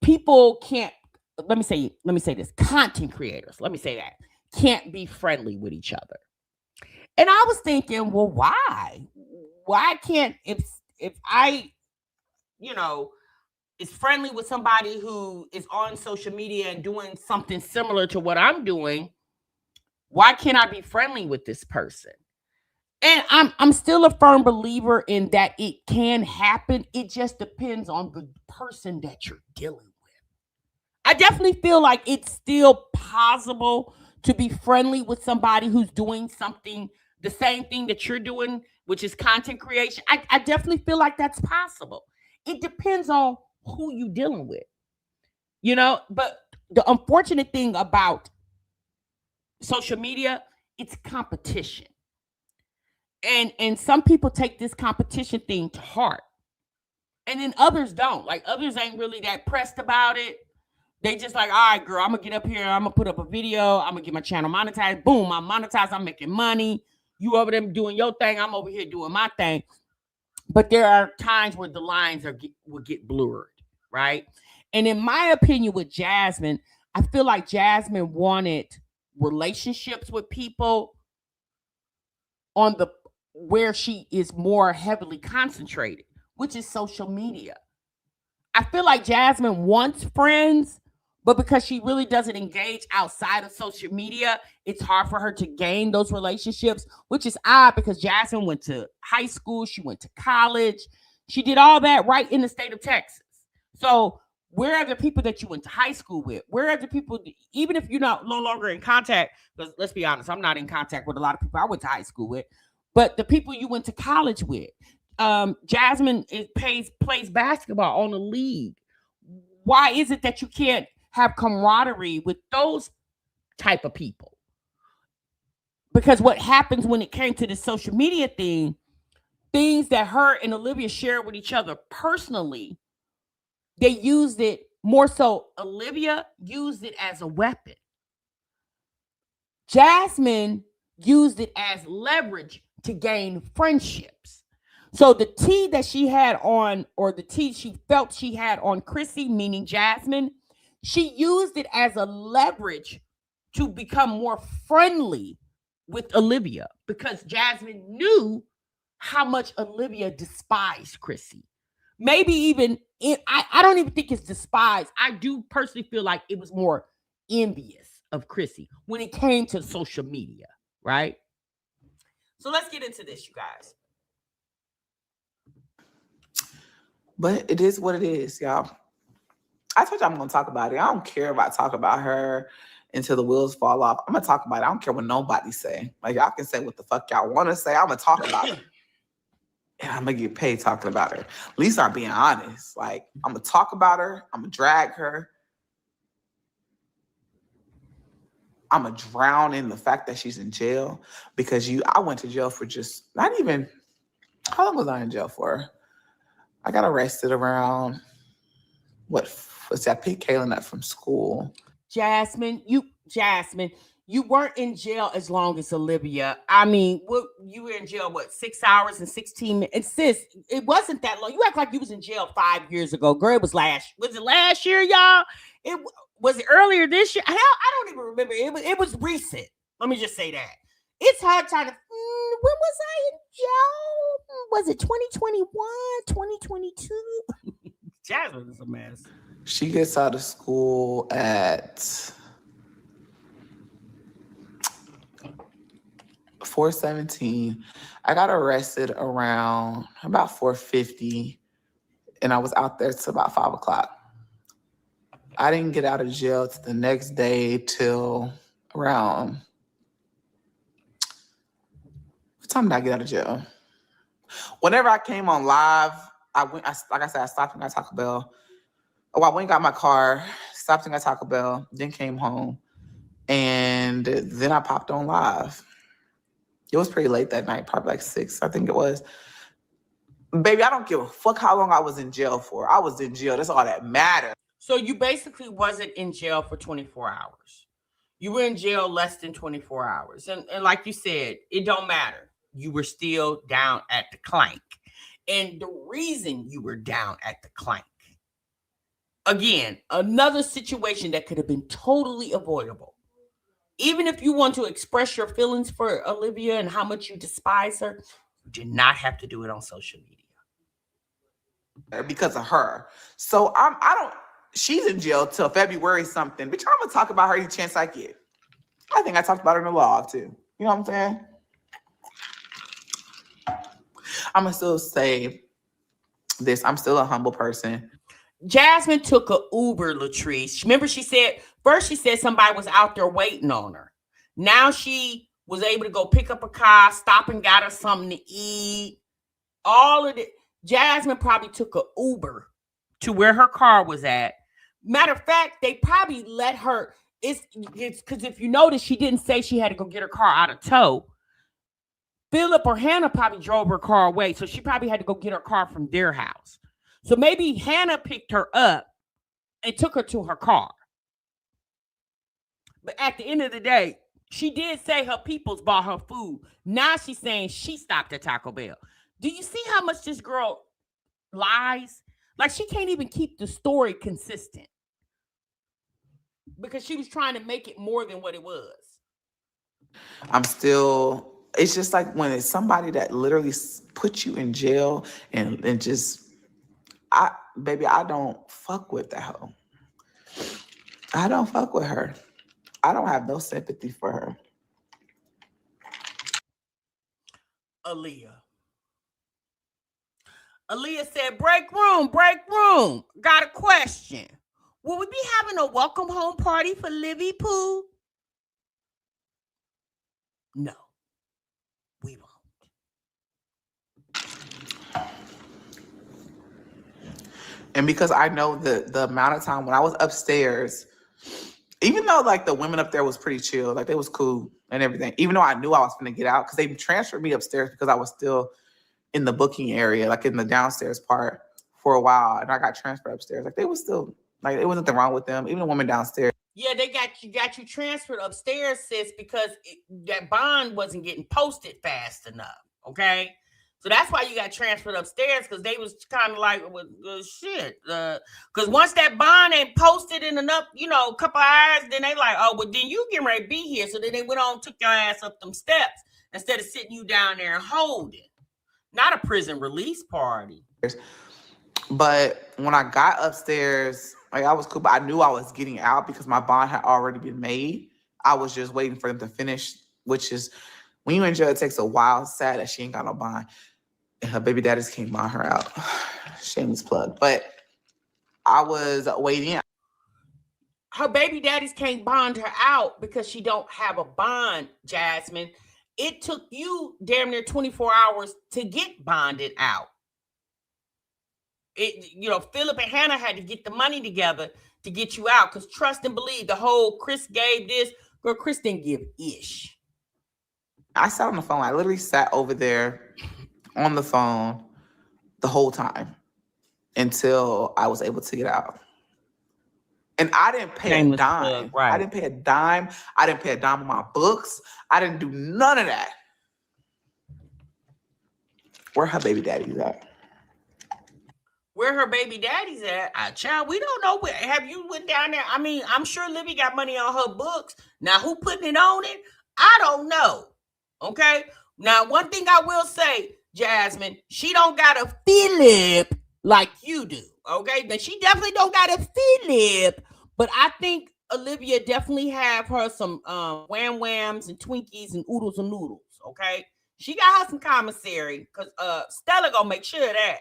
people can't. Let me say this: content creators. Let me say that can't be friendly with each other. And I was thinking, well, why? Why can't if I, you know, is friendly with somebody who is on social media and doing something similar to what I'm doing, why can't I be friendly with this person? And I'm still a firm believer in that it can happen. It just depends on the person that you're dealing with. I definitely feel like it's still possible to be friendly with somebody who's doing something, the same thing that you're doing, which is content creation. I definitely feel like that's possible. It depends on who you dealing with, you know. But the unfortunate thing about social media, it's competition. And some people take this competition thing to heart. And then others don't. Like, others ain't really that pressed about it. They just like, all right, girl, I'm gonna get up here, I'm gonna put up a video, I'm gonna get my channel monetized. Boom, I'm monetized, I'm making money. You over there doing your thing, I'm over here doing my thing. But there are times where the lines will get blurred, right? And in my opinion, with Jasmine, I feel like Jasmine wanted relationships with people on the where she is more heavily concentrated, which is social media. I feel like Jasmine wants friends, but because she really doesn't engage outside of social media, it's hard for her to gain those relationships, which is odd because Jasmine went to high school, she went to college, she did all that right in the state of Texas. So where are the people that you went to high school with? Where are the people, even if you're no longer in contact, because let's be honest, I'm not in contact with a lot of people I went to high school with, but the people you went to college with. Jasmine plays basketball on a league. Why is it that you can't have camaraderie with those type of people? Because what happens when it came to the social media thing, things that her and Olivia shared with each other personally, they used it more so. Olivia used it as a weapon. Jasmine used it as leverage to gain friendships. So the tea that she had on, or the tea she felt she had on Chrissy, meaning Jasmine, she used it as a leverage to become more friendly with Olivia, because Jasmine knew how much Olivia despised Chrissy. Maybe even, I don't even think it's despised. I do personally feel like it was more envious of Chrissy when it came to social media, right? So let's get into this, you guys. But it is what it is, y'all. I told you I'm going to talk about it. I don't care if I talk about her until the wheels fall off. I'm going to talk about it. I don't care what nobody say. Like, y'all can say what the fuck y'all want to say. I'm going to talk about it. And I'm going to get paid talking about her. At least I'm being honest. Like, I'm going to talk about her. I'm going to drag her. I'm going to drown in the fact that she's in jail. Because I went to jail for just, not even, how long was I in jail for? I got arrested around, what was that? I picked Kaylin up from school. Jasmine, you weren't in jail as long as Olivia. I mean, you were in jail, 6 hours and 16 minutes? And sis, it wasn't that long. You act like you was in jail 5 years ago. Girl, was it last year, y'all? Was it earlier this year? Hell, I don't even remember. It was recent. Let me just say that. It's hard trying to, when was I in jail? Was it 2021, 2022? Jasmine is a mess. She gets out of school at 4:17. I got arrested around about 4:50, and I was out there till about 5 o'clock. I didn't get out of jail till the next day till around, what time did I get out of jail? Whenever I came on live, like I said, I stopped and got Taco Bell. Oh, I went and got my car, stopped and got Taco Bell, then came home, and then I popped on live. It was pretty late that night, probably like 6, I think it was. Baby, I don't give a fuck how long I was in jail for. I was in jail. That's all that matters. So you basically wasn't in jail for 24 hours. You were in jail less than 24 hours. And like you said, it don't matter. You were still down at the clank. And the reason you were down at the clank, again, another situation that could have been totally avoidable. Even if you want to express your feelings for Olivia and how much you despise her, you did not have to do it on social media. Because of her. So she's in jail till February something. Bitch, I'm gonna talk about her any chance I get. I think I talked about her in the log too. You know what I'm saying? I'm gonna still say this. I'm still a humble person. Jasmine took a Uber, Latrice. Remember, she said somebody was out there waiting on her. Now she was able to go pick up a car, stop and got her something to eat. All of it. Jasmine probably took a Uber to where her car was at. Matter of fact, they probably let her. It's because if you notice, she didn't say she had to go get her car out of tow. Philip or Hannah probably drove her car away, so she probably had to go get her car from their house. So maybe Hannah picked her up and took her to her car. But at the end of the day, she did say her peoples bought her food. Now she's saying she stopped at Taco Bell. Do you see how much this girl lies? Like, she can't even keep the story consistent because she was trying to make it more than what it was. It's just like when it's somebody that literally puts you in jail and just, I don't fuck with that hoe. I don't fuck with her. I don't have no sympathy for her. Aaliyah said, break room. Got a question. Will we be having a welcome home party for Livy Pooh? No, we won't. And because I know the amount of time when I was upstairs, even though like the women up there was pretty chill, like they was cool and everything, even though I knew I was going to get out because they transferred me upstairs because I was still in the booking area, like in the downstairs part for a while. And I got transferred upstairs. Like they was still, like there was nothing wrong with them. Even the woman downstairs. Yeah, they got you transferred upstairs, sis, because that bond wasn't getting posted fast enough. Okay. So that's why you got transferred upstairs, because they was kind of like, well, shit. Because once that bond ain't posted in enough, a couple hours, then they like, oh, well, then you getting ready to be here. So then they went on, took your ass up them steps instead of sitting you down there and holding. Not a prison release party. But when I got upstairs, like I was cool, but I knew I was getting out because my bond had already been made. I was just waiting for them to finish, which is when you in jail, it takes a while. It's sad that she ain't got no bond. And her baby daddies can't bond her out. Shameless plug. But I was waiting. Her baby daddies can't bond her out because she don't have a bond, Jasmine. It took you damn near 24 hours to get bonded out. Philip and Hannah had to get the money together to get you out, because trust and believe, the whole Chris gave this, girl, Chris didn't give ish. I sat on the phone. I literally sat over there on the phone the whole time until I was able to get out. And I didn't pay a dime. Right. I didn't pay a dime. I didn't pay a dime on my books. I didn't do none of that. Where her baby daddy's at? Where her baby daddy's at? Child, we don't know. Have you went down there? I mean, I'm sure Livy got money on her books. Now, who putting it on it? I don't know. Okay? Now, one thing I will say, Jasmine, she don't got a Philip like you do. Okay? But she definitely don't got a Philip. But I think Olivia definitely have her some wham whams and Twinkies and oodles and noodles. Okay, she got her some commissary because Stella gonna make sure of that.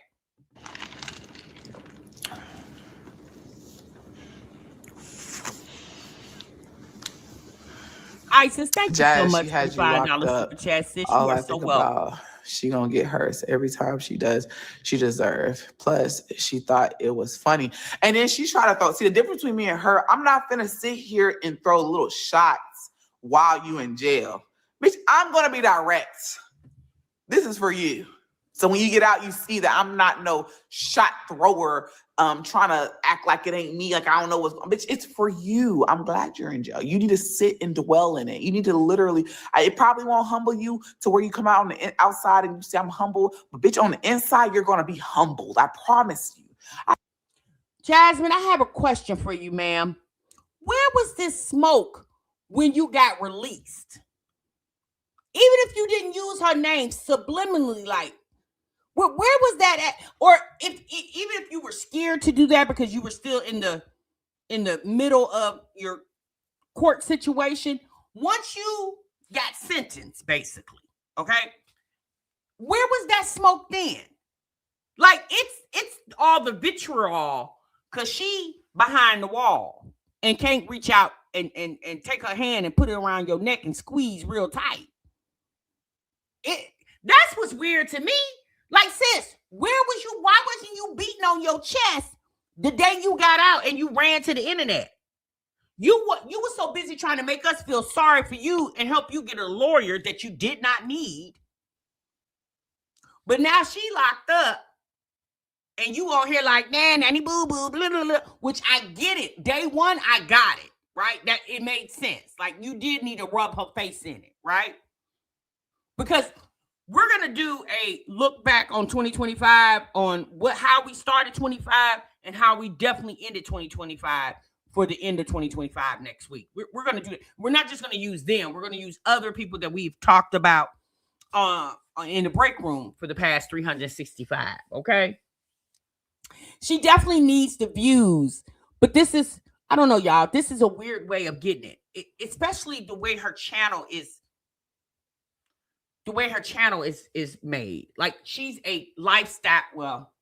Isis, thank you so much for the $5 super chat, sis. You are so welcome. She gonna get hers every time she does. She deserves. Plus, she thought it was funny, and then she tried to throw. See the difference between me and her. I'm not gonna sit here and throw little shots while you in jail, bitch. I'm gonna be direct. This is for you. So when you get out, you see that I'm not no shot thrower, trying to act like it ain't me, like I don't know what's going on. Bitch, it's for you. I'm glad you're in jail. You need to sit and dwell in it. You need to literally, it probably won't humble you to where you come out on the outside and you say, I'm humble. But bitch, on the inside, you're going to be humbled. I promise you. Jasmine, I have a question for you, ma'am. Where was this smoke when you got released? Even if you didn't use her name subliminally, like, where was that at? Or even if you were scared to do that because you were still in the middle of your court situation, once you got sentenced, basically, okay, where was that smoke then? Like, it's all the vitriol because she behind the wall and can't reach out and take her hand and put it around your neck and squeeze real tight. That's what's weird to me. Like, sis, why wasn't you beating on your chest the day you got out and you ran to the internet? You were so busy trying to make us feel sorry for you and help you get a lawyer that you did not need. But now she locked up and you on here like, nah, nanny boo boo, blah, blah, blah, which I get it. Day one, I got it, right? That it made sense. Like, you did need to rub her face in it, right? Because we're going to do a look back on 2025 on how we started 25 and how we definitely ended 2025 for the end of 2025 next week. We're going to do it. We're not just going to use them. We're going to use other people that we've talked about in the break room for the past 365. Okay. She definitely needs the views, but this is, I don't know, y'all. This is a weird way of getting it, especially the way her channel is. The way her channel is made. Like, she's a lifestyle, well,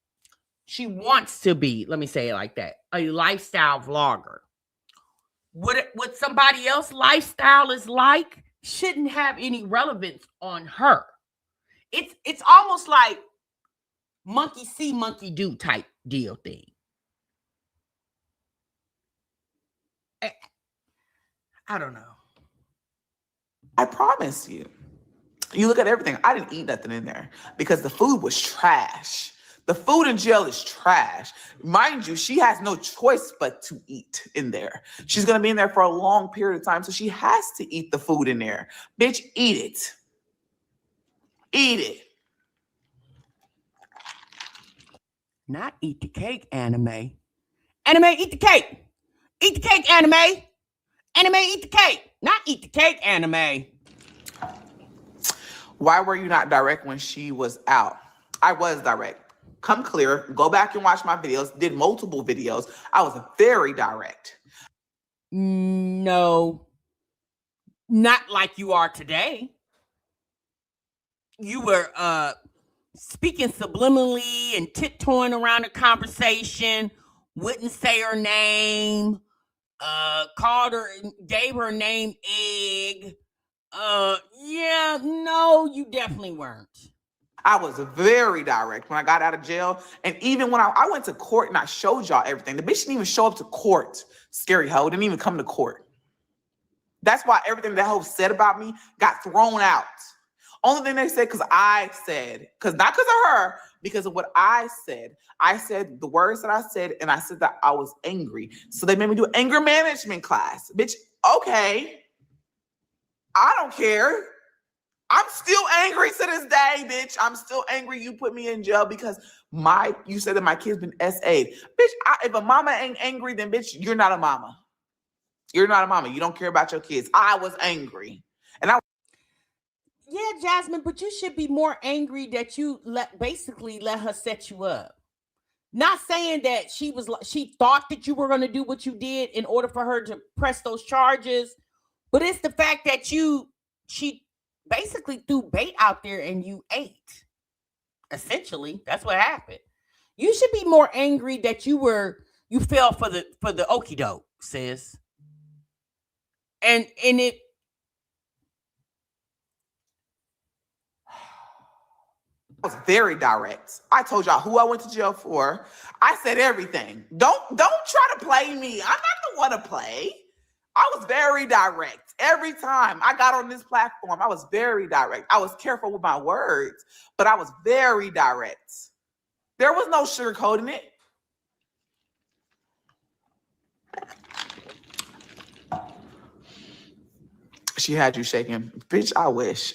she wants to be, let me say it like that, a lifestyle vlogger. What somebody else's lifestyle is like shouldn't have any relevance on her. It's almost like monkey see, monkey do type deal thing. I don't know. I promise you. You look at everything. I didn't eat nothing in there because the food was trash. The food in jail is trash. Mind you, she has no choice but to eat in there. She's going to be in there for a long period of time, so she has to eat the food in there. Bitch, eat it. Eat it. Not eat the cake, anime. Anime, eat the cake. Eat the cake, anime. Anime, eat the cake. Not eat the cake, anime. Why were you not direct when she was out? I was direct. Come clear. Go back and watch my videos. Did multiple videos. I was very direct. No. Not like you are today. You were speaking subliminally and tiptoeing around the conversation. Wouldn't say her name. Called her, gave her name Egg. Yeah, no, you definitely weren't. I was very direct when I got out of jail. And even when I went to court and I showed y'all everything, the bitch didn't even show up to court. Scary hoe, didn't even come to court. That's why everything that hoe said about me got thrown out. Only thing they said, because I said, not because of her, because of what I said. I said the words that I said, and I said that I was angry. So they made me do an anger management class. Bitch, okay. I don't care. I'm still angry to this day, bitch. I'm still angry you put me in jail because you said that my kid's been SA'd. Bitch, if a mama ain't angry, then bitch, you're not a mama. You're not a mama. You don't care about your kids. I was angry. Yeah, Jasmine, but you should be more angry that you basically let her set you up. Not saying that she thought that you were going to do what you did in order for her to press those charges, but it's the fact that she basically threw bait out there and you ate. Essentially, that's what happened. You should be more angry that you fell for the okie doke, sis. And it was very direct. I told y'all who I went to jail for. I said everything. Don't try to play me. I'm not the one to play. I was very direct. Every time I got on this platform, I was very direct. I was careful with my words, but I was very direct. There was no sugarcoating it. She had you shaking. Bitch, I wish.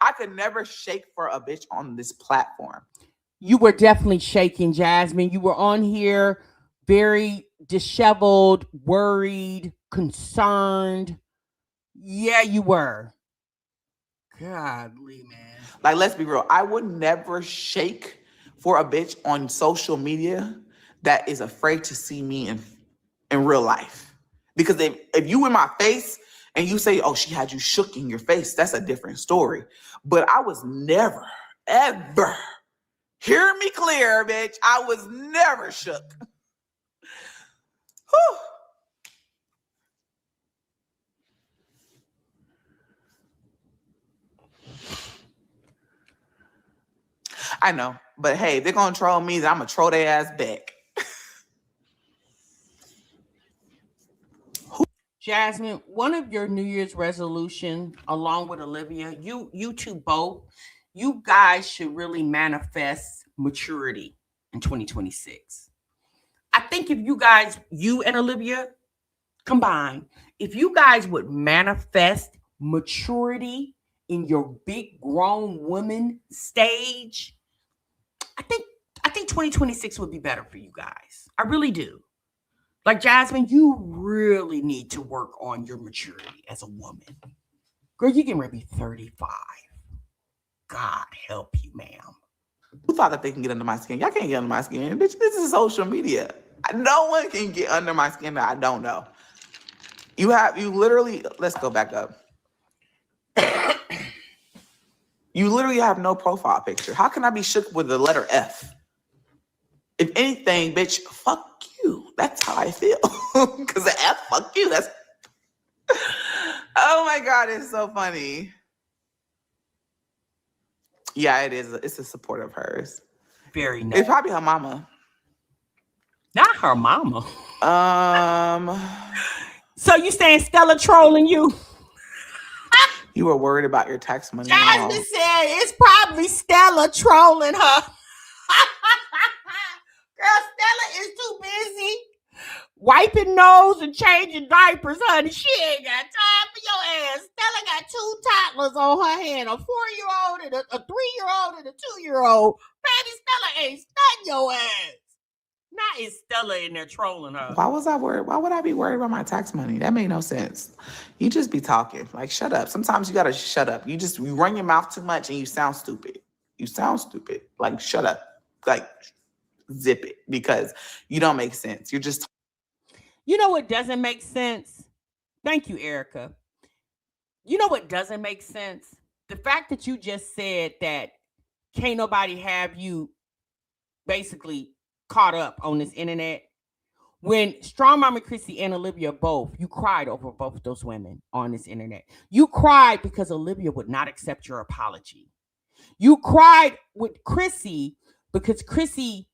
I could never shake for a bitch on this platform. You were definitely shaking, Jasmine. You were on here very disheveled, worried, concerned. Yeah, you were. Godly, man. Like, let's be real. I would never shake for a bitch on social media that is afraid to see me in real life. Because if you in my face and you say, oh, she had you shook in your face, that's a different story. But I was never, ever, hear me clear, bitch, I was never shook. Whew. I know, but hey, if they're gonna troll me, then I'm gonna troll their ass back. Jasmine, one of your New Year's resolution, along with Olivia, you two both, you guys should really manifest maturity in 2026. I think if you and Olivia combined, if you guys would manifest maturity in your big grown woman stage, I think 2026 would be better for you guys. I really do. Like, Jasmine, you really need to work on your maturity as a woman. Girl, you're getting ready to be 35. God help you, ma'am. Who thought that they can get under my skin? Y'all can't get under my skin. Bitch, this is social media. No one can get under my skin that I don't know. You literally, let's go back up. You literally have no profile picture. How can I be shook with the letter F? If anything, bitch, fuck you. That's how I feel. Because the F, fuck you. That's. Oh my God, it's so funny. Yeah, it is. It's a support of hers. Very nice. It's probably her mama. Not her mama. So you saying Stella trolling you? You were worried about your tax money. Jasmine said it's probably Stella trolling her. Girl, Stella is too busy wiping nose and changing diapers, honey. She ain't got time for your ass. Stella got 2 toddlers on her hand, a 4-year-old and a 3-year-old and a 2-year-old. Baby, Stella ain't stunned your ass. Not is Stella in there trolling her. Why was I worried? Why would I be worried about my tax money? That made no sense. You just be talking. Like, shut up. Sometimes you gotta shut up. You run your mouth too much and you sound stupid. You sound stupid. Like, shut up. Like, zip it, because you don't make sense. You're just. You know what doesn't make sense? Thank you, Erica. You know what doesn't make sense? The fact that you just said that can't nobody have you basically caught up on this internet. When Strong Mama Chrissy and Olivia both, you cried over both those women on this internet. You cried because Olivia would not accept your apology. You cried with Chrissy because Chrissy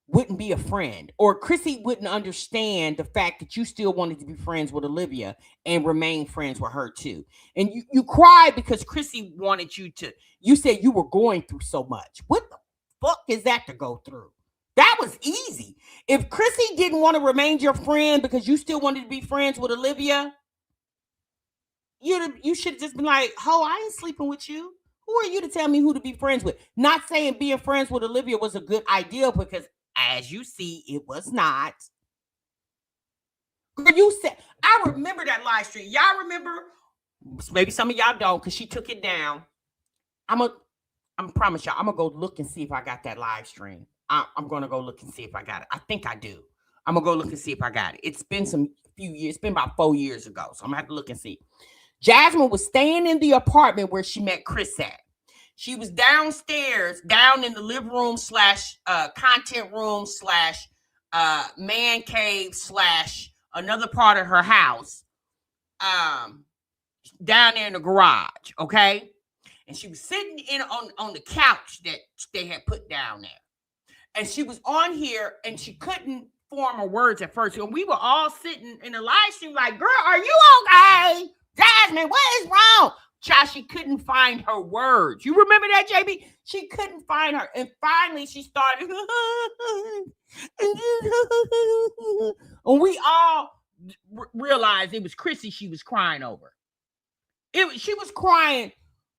wouldn't be a friend, or Chrissy wouldn't understand the fact that you still wanted to be friends with Olivia and remain friends with her too. And you cried because Chrissy wanted you said you were going through so much. What the fuck is that to go through? That was easy. If Chrissy didn't want to remain your friend because you still wanted to be friends with Olivia, you should have just been like, "Ho, I ain't sleeping with you. Who are you to tell me who to be friends with?" Not saying being friends with Olivia was a good idea, because as you see, it was not. You said, I remember that live stream. Y'all remember? Maybe some of y'all don't, because she took it down. I'm promise y'all, I'm gonna go look and see if I got that live stream. I'm gonna go look and see if I got it. I think I do. I'm gonna go look and see if I got it. It's been few years. It's been about 4 years ago, so I'm gonna have to look and see. Jasmine was staying in the apartment where she met Chris at. She was downstairs, down in the living room / content room / man cave / another part of her house, down there in the garage, okay? And she was sitting on the couch that they had put down there. And she was on here, and she couldn't form her words at first. And we were all sitting in the live stream like, girl, are you okay? Jasmine, what is wrong? Child, she couldn't find her words. You remember that, JB? She couldn't find her. And finally, she started. And we all realized it was Chrissy she was crying over. She was crying.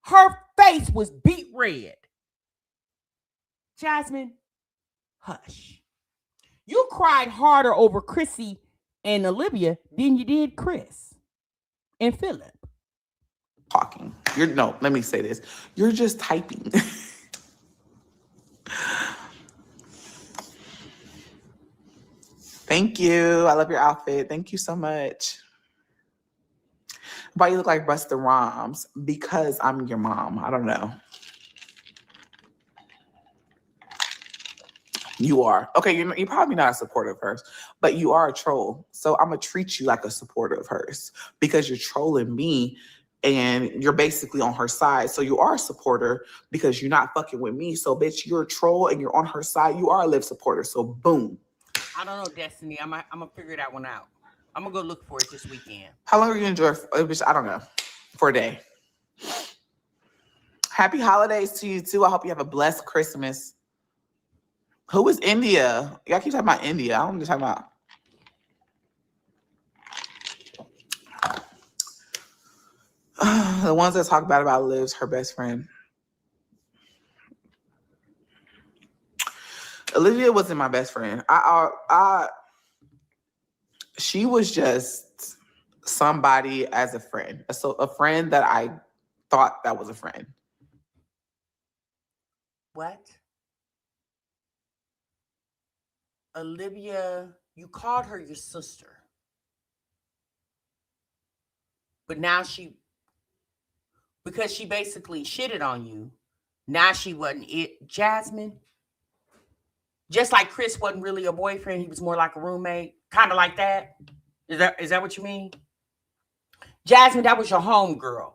Her face was beet red. Jasmine, hush. You cried harder over Chrissy and Olivia than you did Chris and Philip. Talking. Let me say this. You're just typing. Thank you. I love your outfit. Thank you so much. Why you look like Busta Rhymes? Because I'm your mom. I don't know. You are. Okay, you're probably not a supporter of hers, but you are a troll. So I'm going to treat you like a supporter of hers because you're trolling me and you're basically on her side. So you are a supporter because you're not fucking with me. So, bitch, you're a troll and you're on her side. You are a Liv supporter. So, boom. I don't know, Destiny. I'm going to figure that one out. I'm going to go look for it this weekend. How long are you going to enjoy? I don't know. For a day. Happy holidays to you, too. I hope you have a blessed Christmas. Who is India? Y'all keep talking about India. I don't just talking about. The ones that talk about Liv's her best friend. Olivia wasn't my best friend. She was just somebody as a friend. So a friend that I thought that was a friend. What? Olivia, you called her your sister. But now because she basically shitted on you, now she wasn't it. Jasmine, just like Chris wasn't really a boyfriend, he was more like a roommate, kind of like that. Is that what you mean? Jasmine, that was your homegirl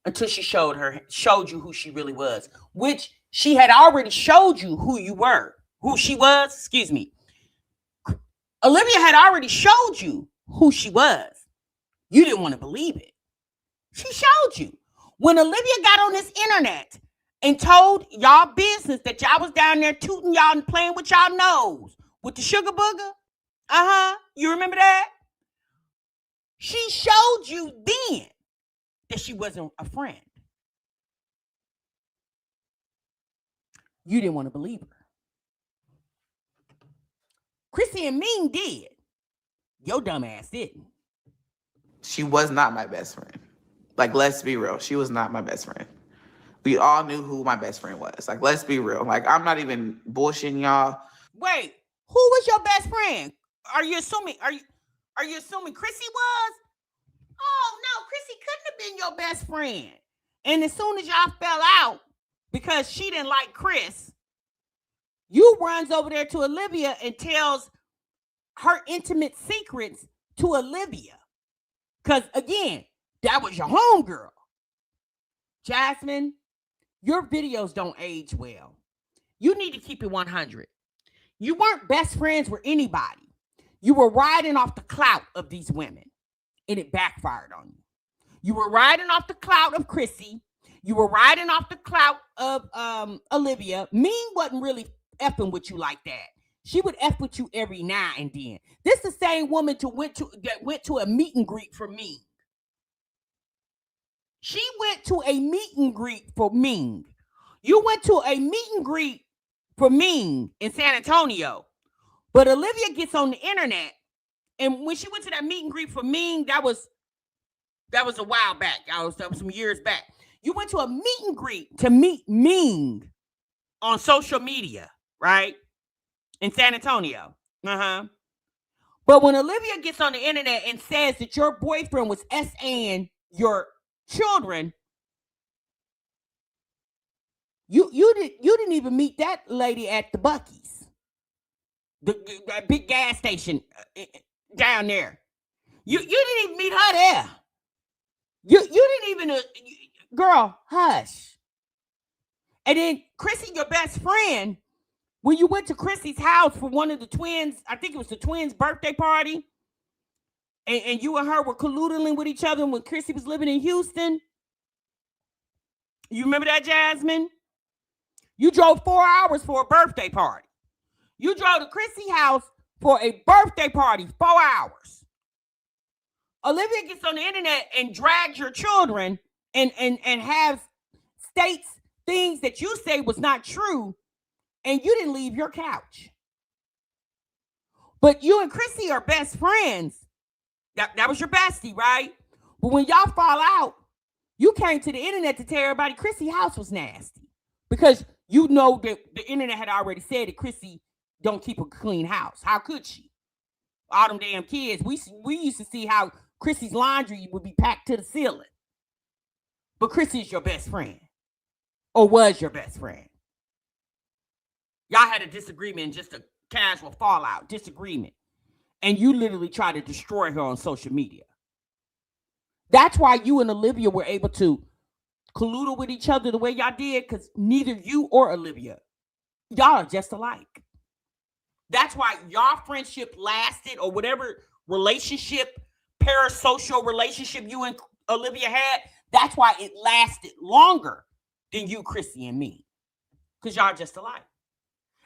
until she showed you who she really was, which she had already showed you who she was, excuse me. Olivia had already showed you who she was. You didn't want to believe it. She showed you. When Olivia got on this internet and told y'all business that y'all was down there tooting y'all and playing with y'all nose with the sugar booger, you remember that? She showed you then that she wasn't a friend. You didn't want to believe her. Chrissy and Ming did. Your dumb ass didn't. She was not my best friend. Like, let's be real. She was not my best friend. We all knew who my best friend was. Like, let's be real. Like, I'm not even bullshitting y'all. Wait, who was your best friend? Are you assuming Chrissy was? Oh no, Chrissy couldn't have been your best friend. And as soon as y'all fell out because she didn't like Chris, you runs over there to Olivia and tells her intimate secrets to Olivia. Because again, that was your homegirl. Jasmine, your videos don't age well. You need to keep it 100. You weren't best friends with anybody. You were riding off the clout of these women, and it backfired on you. You were riding off the clout of Chrissy. You were riding off the clout of Olivia. Ming wasn't really effing with you like that. She would F with you every now and then. This is the same woman that went to a meet and greet for Ming. She went to a meet and greet for Ming. You went to a meet and greet for Ming in San Antonio. But Olivia gets on the internet, and when she went to that meet and greet for Ming, that was a while back. That was some years back. You went to a meet and greet to meet Ming on social media, right? In San Antonio. But when Olivia gets on the internet and says that your boyfriend was S.A.ing your children. You didn't even meet that lady at the Buc-ee's, the big gas station down there. You didn't even meet her there. You didn't even girl, hush. And then Chrissy, your best friend, when you went to Chrissy's house for one of the twins, I think it was the twins' birthday party, and you and her were colluding with each other when Chrissy was living in Houston. You remember that, Jasmine? You drove 4 hours for a birthday party. You drove to Chrissy's house for a birthday party, 4 hours. Olivia gets on the internet and drags your children and has states things that you say was not true, and you didn't leave your couch. But you and Chrissy are best friends. That was your bestie, right? But when y'all fall out, you came to the internet to tell everybody Chrissy's house was nasty. Because you know that the internet had already said that Chrissy don't keep a clean house. How could she? All them damn kids. We used to see how Chrissy's laundry would be packed to the ceiling. But Chrissy is your best friend. Or was your best friend. Y'all had a disagreement, just a casual fallout, disagreement. And you literally tried to destroy her on social media. That's why you and Olivia were able to collude with each other the way y'all did, because neither you or Olivia, y'all are just alike. That's why y'all friendship lasted, or whatever relationship, parasocial relationship you and Olivia had, that's why it lasted longer than you, Chrissy, and me. Because y'all just alike.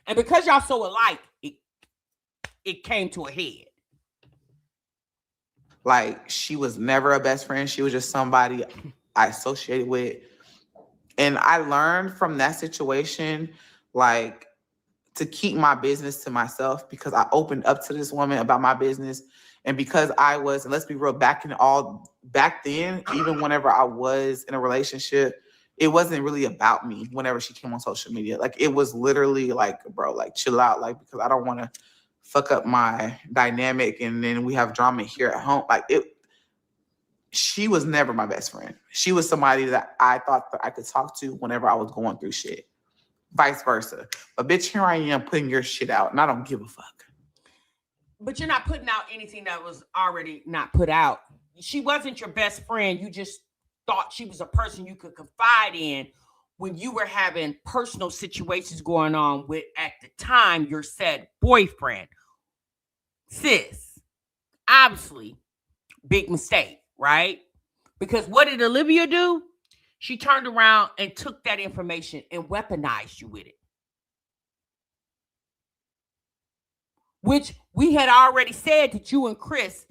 And because y'all so alike, it came to a head. Like, she was never a best friend. She was just somebody I associated with. And I learned from that situation, like, to keep my business to myself, because I opened up to this woman about my business. And because I was, and let's be real, back then, even whenever I was in a relationship, it wasn't really about me whenever she came on social media. Like, it was literally like, bro, like, chill out. Like, because I don't want to fuck up my dynamic and then we have drama here at home. Like, she was never my best friend. She was somebody that I thought that I could talk to whenever I was going through shit. Vice versa. But bitch, here I am putting your shit out and I don't give a fuck. But you're not putting out anything that was already not put out. She wasn't your best friend. You just thought she was a person you could confide in when you were having personal situations going on with, at the time, your said boyfriend. Sis, obviously, big mistake, right? Because what did Olivia do? She turned around and took that information and weaponized you with it. Which we had already said that you and Chris,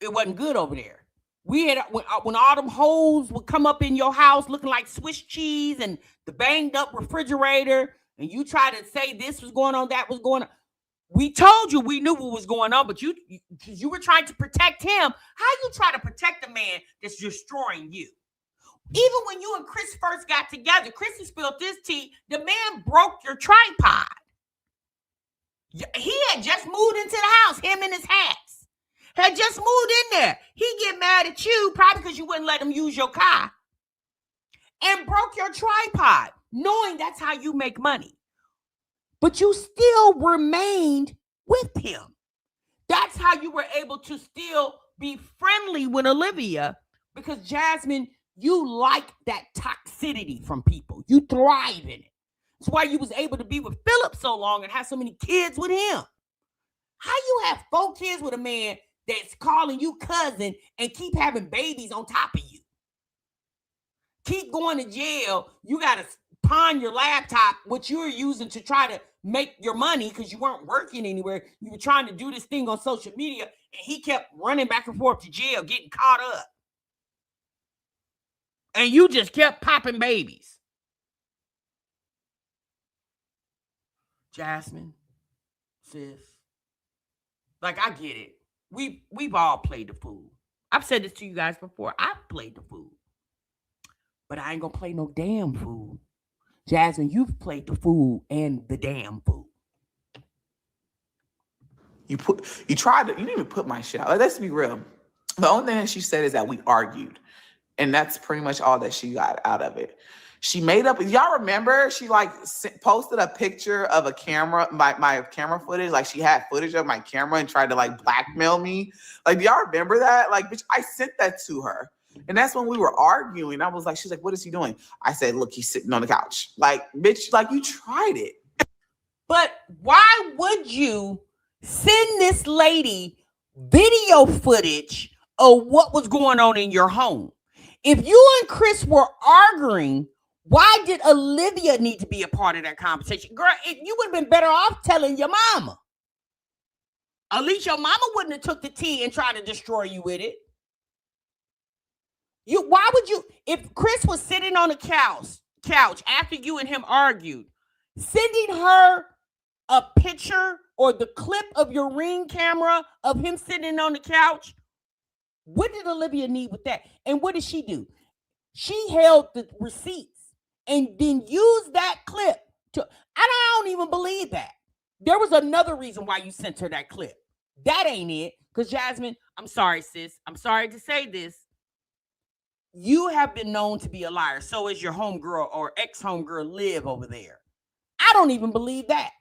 it wasn't good over there. We had, when all them hoes would come up in your house looking like Swiss cheese and the banged up refrigerator, and you try to say this was going on, that was going on. We told you we knew what was going on, but you were trying to protect him. How you try to protect a man that's destroying you? Even when you and Chris first got together, Chrissy spilled this tea. The man broke your tripod. He had just moved into the house, him and his hats. Had just moved in there. He get mad at you, probably because you wouldn't let him use your car. And broke your tripod, knowing that's how you make money. But you still remained with him. That's how you were able to still be friendly with Olivia, because Jasmine, you like that toxicity from people. You thrive in it. That's why you was able to be with Philip so long and have so many kids with him. How you have 4 kids with a man that's calling you cousin and keep having babies on top of you? Keep going to jail. You got to pawn your laptop, which you were using to try to make your money because you weren't working anywhere. You were trying to do this thing on social media, and he kept running back and forth to jail, getting caught up. And you just kept popping babies. Jasmine, sis, like, I get it. We've all played the fool. I've said this to you guys before. I've played the fool. But I ain't gonna play no damn fool. Jasmine, you've played the fool and the damn fool. You didn't even put my shit out. Like, let's be real. The only thing that she said is that we argued. And that's pretty much all that she got out of it. She made up, y'all remember, she like posted a picture of a camera, my camera footage. Like she had footage of my camera and tried to like blackmail me. Like, do y'all remember that? Like, bitch, I sent that to her. And that's when we were arguing. I was like, she's like, what is he doing? I said, look, he's sitting on the couch. Like, bitch, like you tried it. But why would you send this lady video footage of what was going on in your home? If you and Chris were arguing, why did Olivia need to be a part of that conversation? Girl, you would have been better off telling your mama. At least your mama wouldn't have took the tea and tried to destroy you with it. Why would you, if Chris was sitting on the couch after you and him argued, sending her a picture or the clip of your Ring camera of him sitting on the couch, what did Olivia need with that? And what did she do? She held the receipts and then used that clip to, I don't even believe that. There was another reason why you sent her that clip. That ain't it. Because Jasmine, I'm sorry, sis. I'm sorry to say this. You have been known to be a liar. So is your homegirl or ex-homegirl Liv over there. I don't even believe that.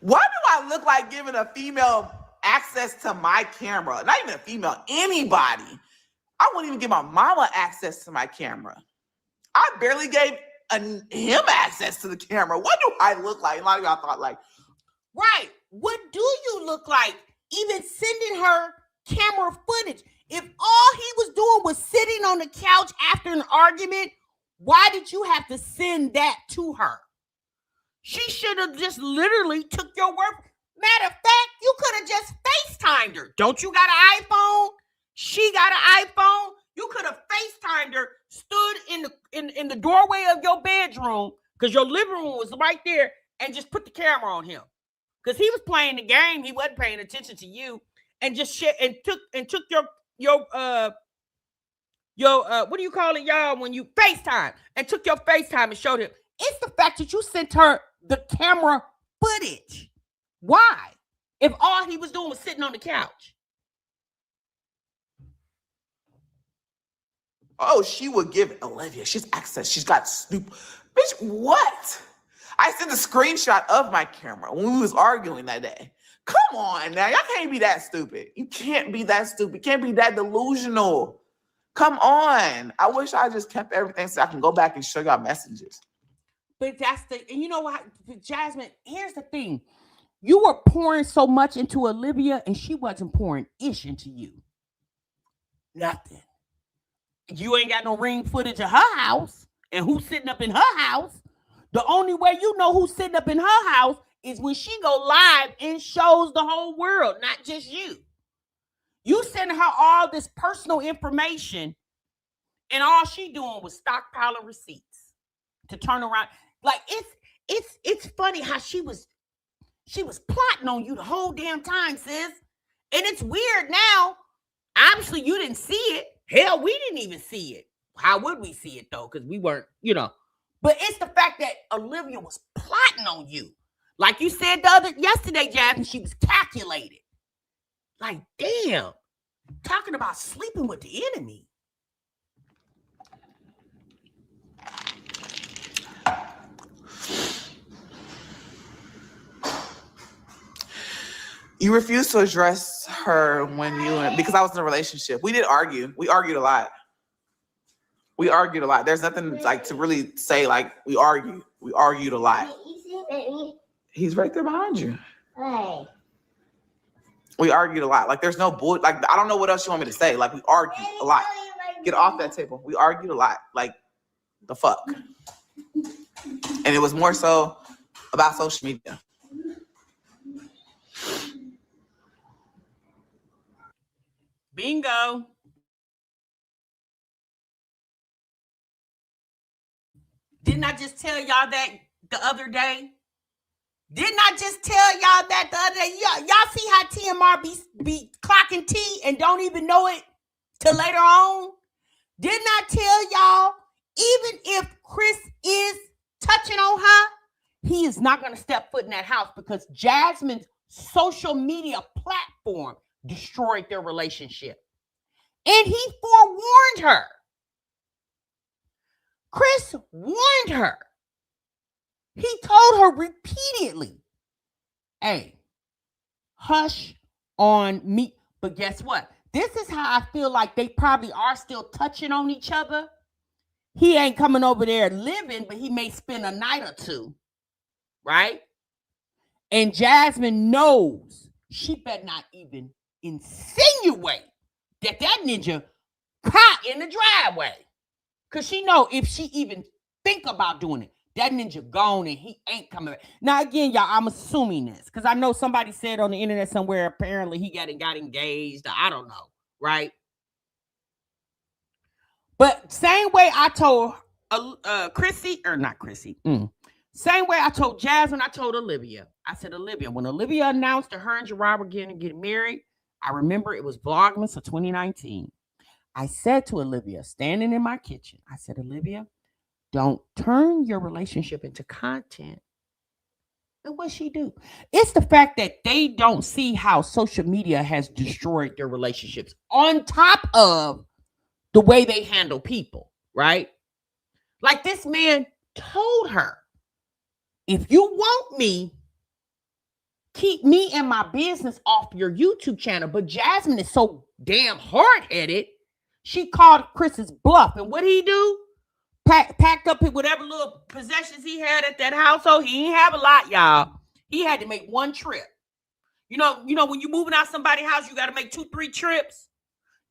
Why do I look like giving a female access to my camera? Not even a female, anybody. I wouldn't even give my mama access to my camera. I barely gave him access to the camera. What do I look like? A lot of y'all thought like, right. What do you look like? Even sending her camera footage. If all he was doing was sitting on the couch after an argument, why did you have to send that to her? She should have just literally took your word. Matter of fact, you could have just FaceTimed her. Don't you got an iPhone? She got an iPhone. You could have FaceTimed her, stood in the doorway of your bedroom, because your living room was right there, and just put the camera on him. Because he was playing the game. He wasn't paying attention to you. And just shit and took your what do you call it, y'all, when you FaceTime, and took your FaceTime and showed him. It's the fact that you sent her the camera footage. Why? If all he was doing was sitting on the couch. oh, she would give Olivia. She's access. She's got Snoop. Bitch, what? I sent a screenshot of my camera when we was arguing that day. Come on now. Y'all can't be that stupid. You can't be that stupid. You can't be that delusional. Come on. I wish I just kept everything so I can go back and show y'all messages. But that's and you know what, Jasmine, here's the thing. You were pouring so much into Olivia and she wasn't pouring ish into you. Nothing. You ain't got no Ring footage of her house and who's sitting up in her house. The only way you know who's sitting up in her house is when she go live and shows the whole world, not just you. You send her all this personal information and all she doing was stockpiling receipts to turn around. Like it's funny how she was plotting on you the whole damn time, sis. And it's weird now. Obviously, you didn't see it. Hell, we didn't even see it. How would we see it though? Because we weren't, But it's the fact that Olivia was plotting on you. Like you said yesterday, Jasmine, she was calculated. Like, damn. Talking about sleeping with the enemy. You refused to address her because I was in a relationship. We did argue. We argued a lot. There's nothing like to really say like we argued. We argued a lot. He's right there behind you. Hey. We argued a lot. Like there's no bull. Like I don't know what else you want me to say. Like we argued a lot. Get off that table. We argued a lot. Like the fuck. And it was more so about social media. Bingo. Didn't I just tell y'all that the other day? Didn't I just tell y'all that the other day? Y'all see how TMR be clocking T and don't even know it till later on? Didn't I tell y'all, even if Chris is touching on her, he is not going to step foot in that house because Jasmine's social media platform destroyed their relationship. And he forewarned her. Chris warned her. He told her repeatedly, hey, hush on me. But guess what? This is how I feel like they probably are still touching on each other. He ain't coming over there living, but he may spend a night or two, right? And Jasmine knows she better not even insinuate that ninja caught in the driveway. Because she know if she even think about doing it, that ninja gone and he ain't coming back. Now, again, y'all, I'm assuming this because I know somebody said on the internet somewhere apparently he got engaged. I don't know, right? But same way I told Chrissy, or not Chrissy, same way I told Jasmine, I told Olivia. I said, Olivia, when Olivia announced that her and Gerard were going to get married, I remember it was Vlogmas of 2019. I said to Olivia, standing in my kitchen, I said, Olivia, don't turn your relationship into content. And what she do? It's the fact that they don't see how social media has destroyed their relationships on top of the way they handle people, right? Like this man told her, if you want me, keep me and my business off your YouTube channel. But Jasmine is so damn hard-headed, she called Chris's bluff. And what he do? Packed up whatever little possessions he had at that household. He didn't have a lot, y'all. He had to make one trip. You know, when you're moving out somebody's house, you got to make 2-3 trips.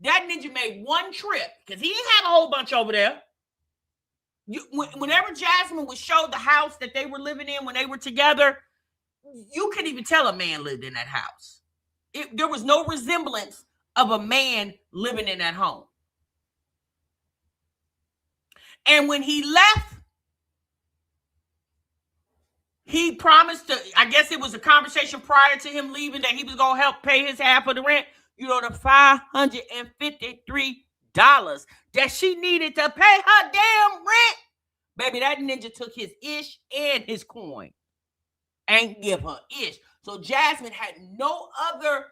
That ninja made one trip because he didn't have a whole bunch over there. Whenever Jasmine would show the house that they were living in when they were together, you couldn't even tell a man lived in that house. There was no resemblance of a man living in that home. And when he left, he promised to, I guess it was a conversation prior to him leaving that he was going to help pay his half of the rent. You know, the $553 that she needed to pay her damn rent. Baby, that ninja took his ish and his coin. Ain't give her ish. So Jasmine had no other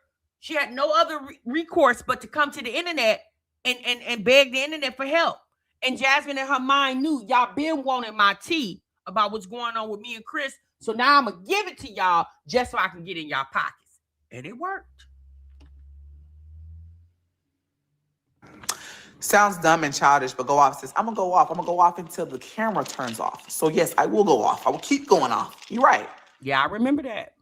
recourse but to come to the internet and beg the internet for help. And Jasmine in her mind knew y'all been wanting my tea about what's going on with me and Chris. So now I'm going to give it to y'all just so I can get in y'all pockets. And it worked. Sounds dumb and childish, but go off, sis. I'm going to go off. I'm going to go off until the camera turns off. So yes, I will go off. I will keep going off. You're right. Yeah, I remember that.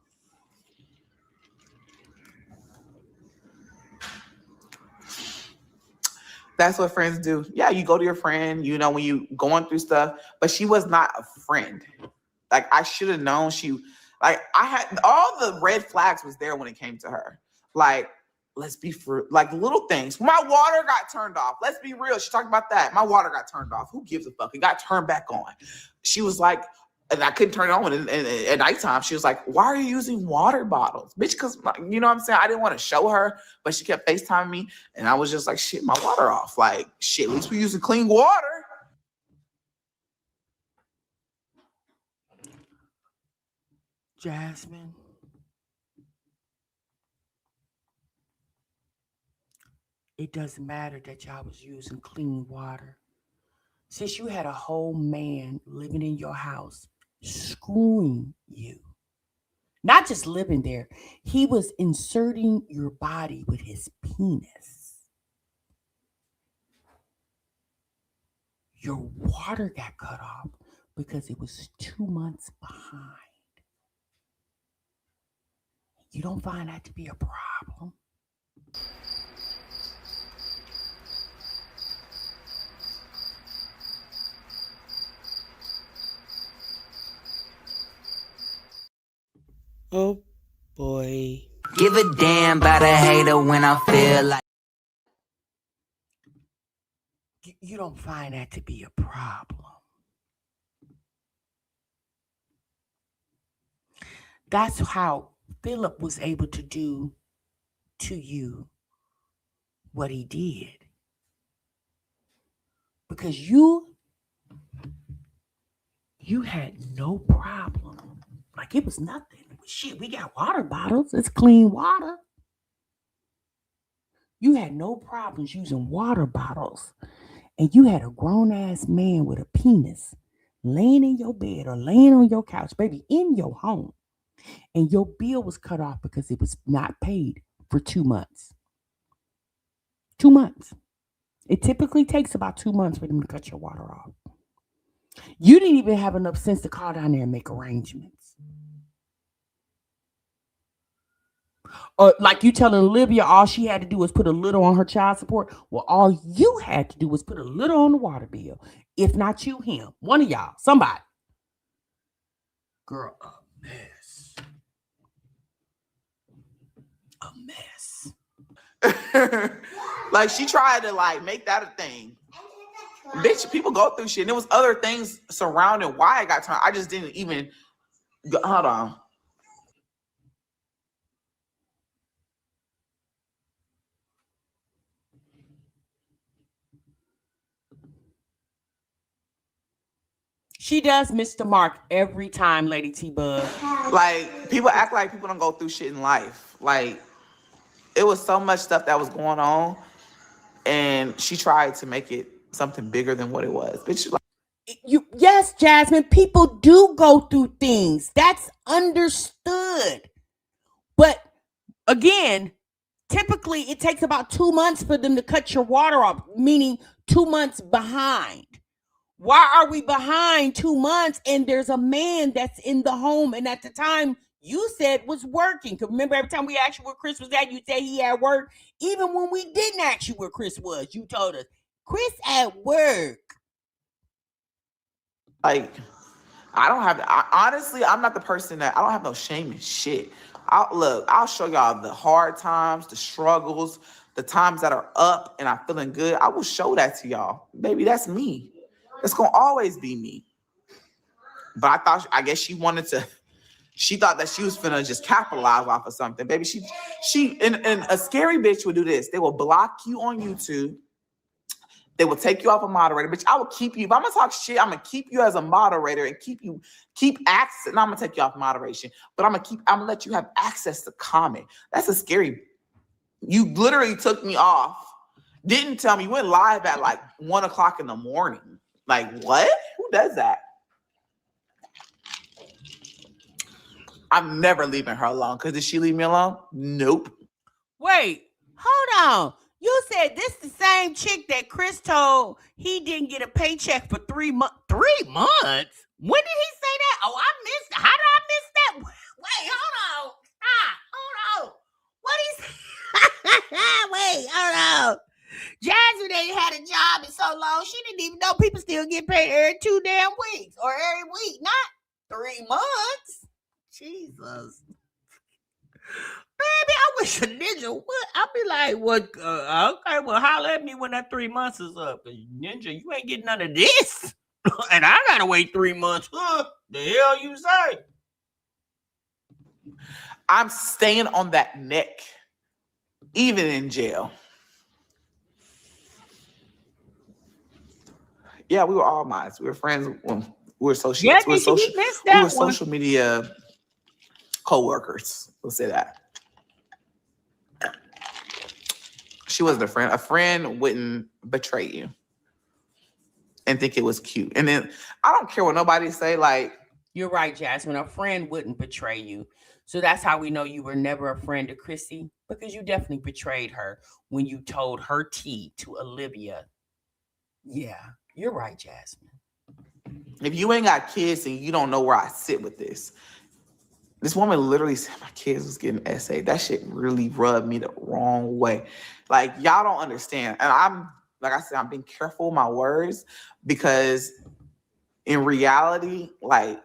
That's what friends do. Yeah, you go to your friend, you know, when you going through stuff, but she was not a friend. Like, I should have known I had all the red flags was there when it came to her. Like, let's be for like little things. My water got turned off. Let's be real. She talked about that. My water got turned off. Who gives a fuck? It got turned back on. She was like, and I couldn't turn it on at nighttime. She was like, why are you using water bottles? Bitch, because, you know what I'm saying? I didn't want to show her, but she kept FaceTiming me. And I was just like, shit, my water off. Like, shit, at least we using clean water. Jasmine, it doesn't matter that y'all was using clean water. Since you had a whole man living in your house, screwing you. Not just living there, he was inserting your body with his penis. Your water got cut off because it was 2 months behind. You don't find that to be a problem? Oh boy. Give a damn about a hater when I feel like. You don't find that to be a problem. That's how Philip was able to do to you what he did. Because you had no problem. Like, it was nothing. shit, we got water bottles. It's clean water. You had no problems using water bottles. And you had a grown-ass man with a penis laying in your bed or laying on your couch, baby, in your home. And your bill was cut off because it was not paid for 2 months. 2 months. It typically takes about 2 months for them to cut your water off. You didn't even have enough sense to call down there and make arrangements. Or like you telling Olivia all she had to do was put a little on her child support. Well, all you had to do was put a little on the water bill. If not you, him. One of y'all. Somebody. Girl, a mess. A mess. Like she tried to like make that a thing. Bitch, people go through shit. And there was other things surrounding why I got turned. I just didn't even hold on. She does miss the mark every time, Lady T-Bug. Like, people act like people don't go through shit in life. Like, it was so much stuff that was going on, and she tried to make it something bigger than what it was. Bitch, like, yes, Jasmine, people do go through things. That's understood. But again, typically it takes about 2 months for them to cut your water off, meaning 2 months behind. Why are we behind 2 months and there's a man that's in the home and at the time you said was working? Because remember, every time we asked you where Chris was at, you said he had work. Even when we didn't ask you where Chris was, you told us, Chris at work. Like, honestly, I'm not the person that, I don't have no shame in shit. I'll show y'all the hard times, the struggles, the times that are up and I'm feeling good. I will show that to y'all. Baby, that's me. It's gonna always be me. But I guess she thought that she was finna just capitalize off of something. Baby, and a scary bitch would do this. They will block you on YouTube. They will take you off a moderator. Bitch, I will keep you. If I'm gonna talk shit, I'm gonna keep you as a moderator and keep access. And I'm gonna take you off moderation. But I'm gonna let you have access to comment. That's a scary. You literally took me off. Didn't tell me. You went live at like 1 o'clock in the morning. Like, what? Who does that? I'm never leaving her alone. Because did she leave me alone? Nope. Wait, hold on. You said this the same chick that Chris told he didn't get a paycheck for 3 months. 3 months? When did he say that? Oh, I missed it. How did I miss that? Wait, hold on. Stop. Hold on. What is wait, hold on. Jasmine ain't had a job in so long, she didn't even know people still get paid every 2 damn weeks or every week, not 3 months. Jesus. Baby, I wish a ninja would. I'll be like, what? Okay, well, holler at me when that 3 months is up. Ninja, you ain't getting none of this. And I gotta wait 3 months. The hell you say? I'm staying on that neck, even in jail. Yeah, we were all minds. We were friends. We were associates. Yeah, we were social media co-workers. We'll say that. She wasn't a friend. A friend wouldn't betray you and think it was cute. And then I don't care what nobody say. Like, you're right, Jasmine. A friend wouldn't betray you. So that's how we know you were never a friend to Chrissy, because you definitely betrayed her when you told her tea to Olivia. Yeah, you're right, Jasmine. If you ain't got kids and you don't know where I sit with this woman literally said my kids was getting essayed. That shit really rubbed me the wrong way. Like, y'all don't understand. And like I said, I'm being careful with my words, because in reality, like,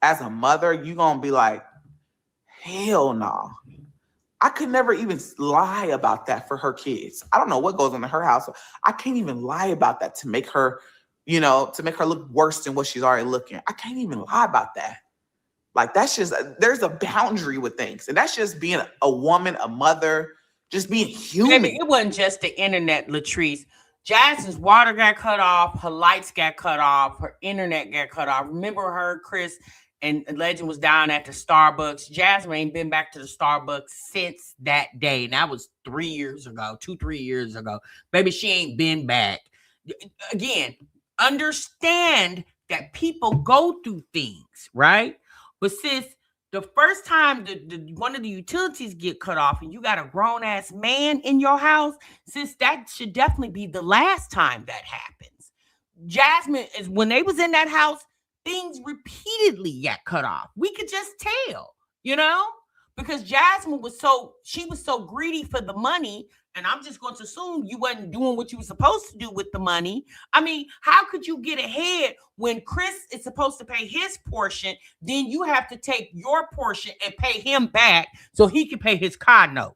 as a mother, you gonna be like, hell no. I could never even lie about that for her kids. I don't know what goes on in her house. I can't even lie about that to make her, to make her look worse than what she's already looking. I can't even lie about that. Like, that's just, there's a boundary with things. And that's just being a woman, a mother, just being human. Baby, it wasn't just the internet, Latrice. Jasmine's water got cut off. Her lights got cut off. Her internet got cut off. Remember her, Chris, and Legend was down at the Starbucks. Jasmine ain't been back to the Starbucks since that day. And that was 3 years ago, 2-3 years ago. Baby, she ain't been back. Again, understand that people go through things, right? But sis, the first time one of the utilities get cut off and you got a grown-ass man in your house, sis, that should definitely be the last time that happens. Jasmine, is when they was in that house, things repeatedly got cut off. We could just tell, because Jasmine was so greedy for the money. And I'm just going to assume you wasn't doing what you were supposed to do with the money. I mean, how could you get ahead when Chris is supposed to pay his portion? Then you have to take your portion and pay him back so he can pay his car note.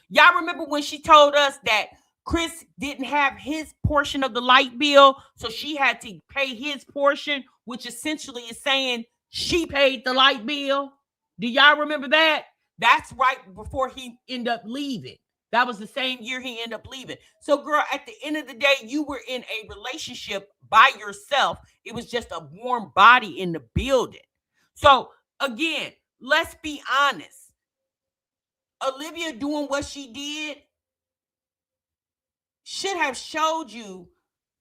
Y'all remember when she told us that Chris didn't have his portion of the light bill, so she had to pay his portion, which essentially is saying she paid the light bill? Do y'all remember that? That's right before he ended up leaving. That was the same year he ended up leaving. So, girl, at the end of the day, you were in a relationship by yourself. It was just a warm body in the building. So, again, let's be honest. Olivia doing what she did should have showed you,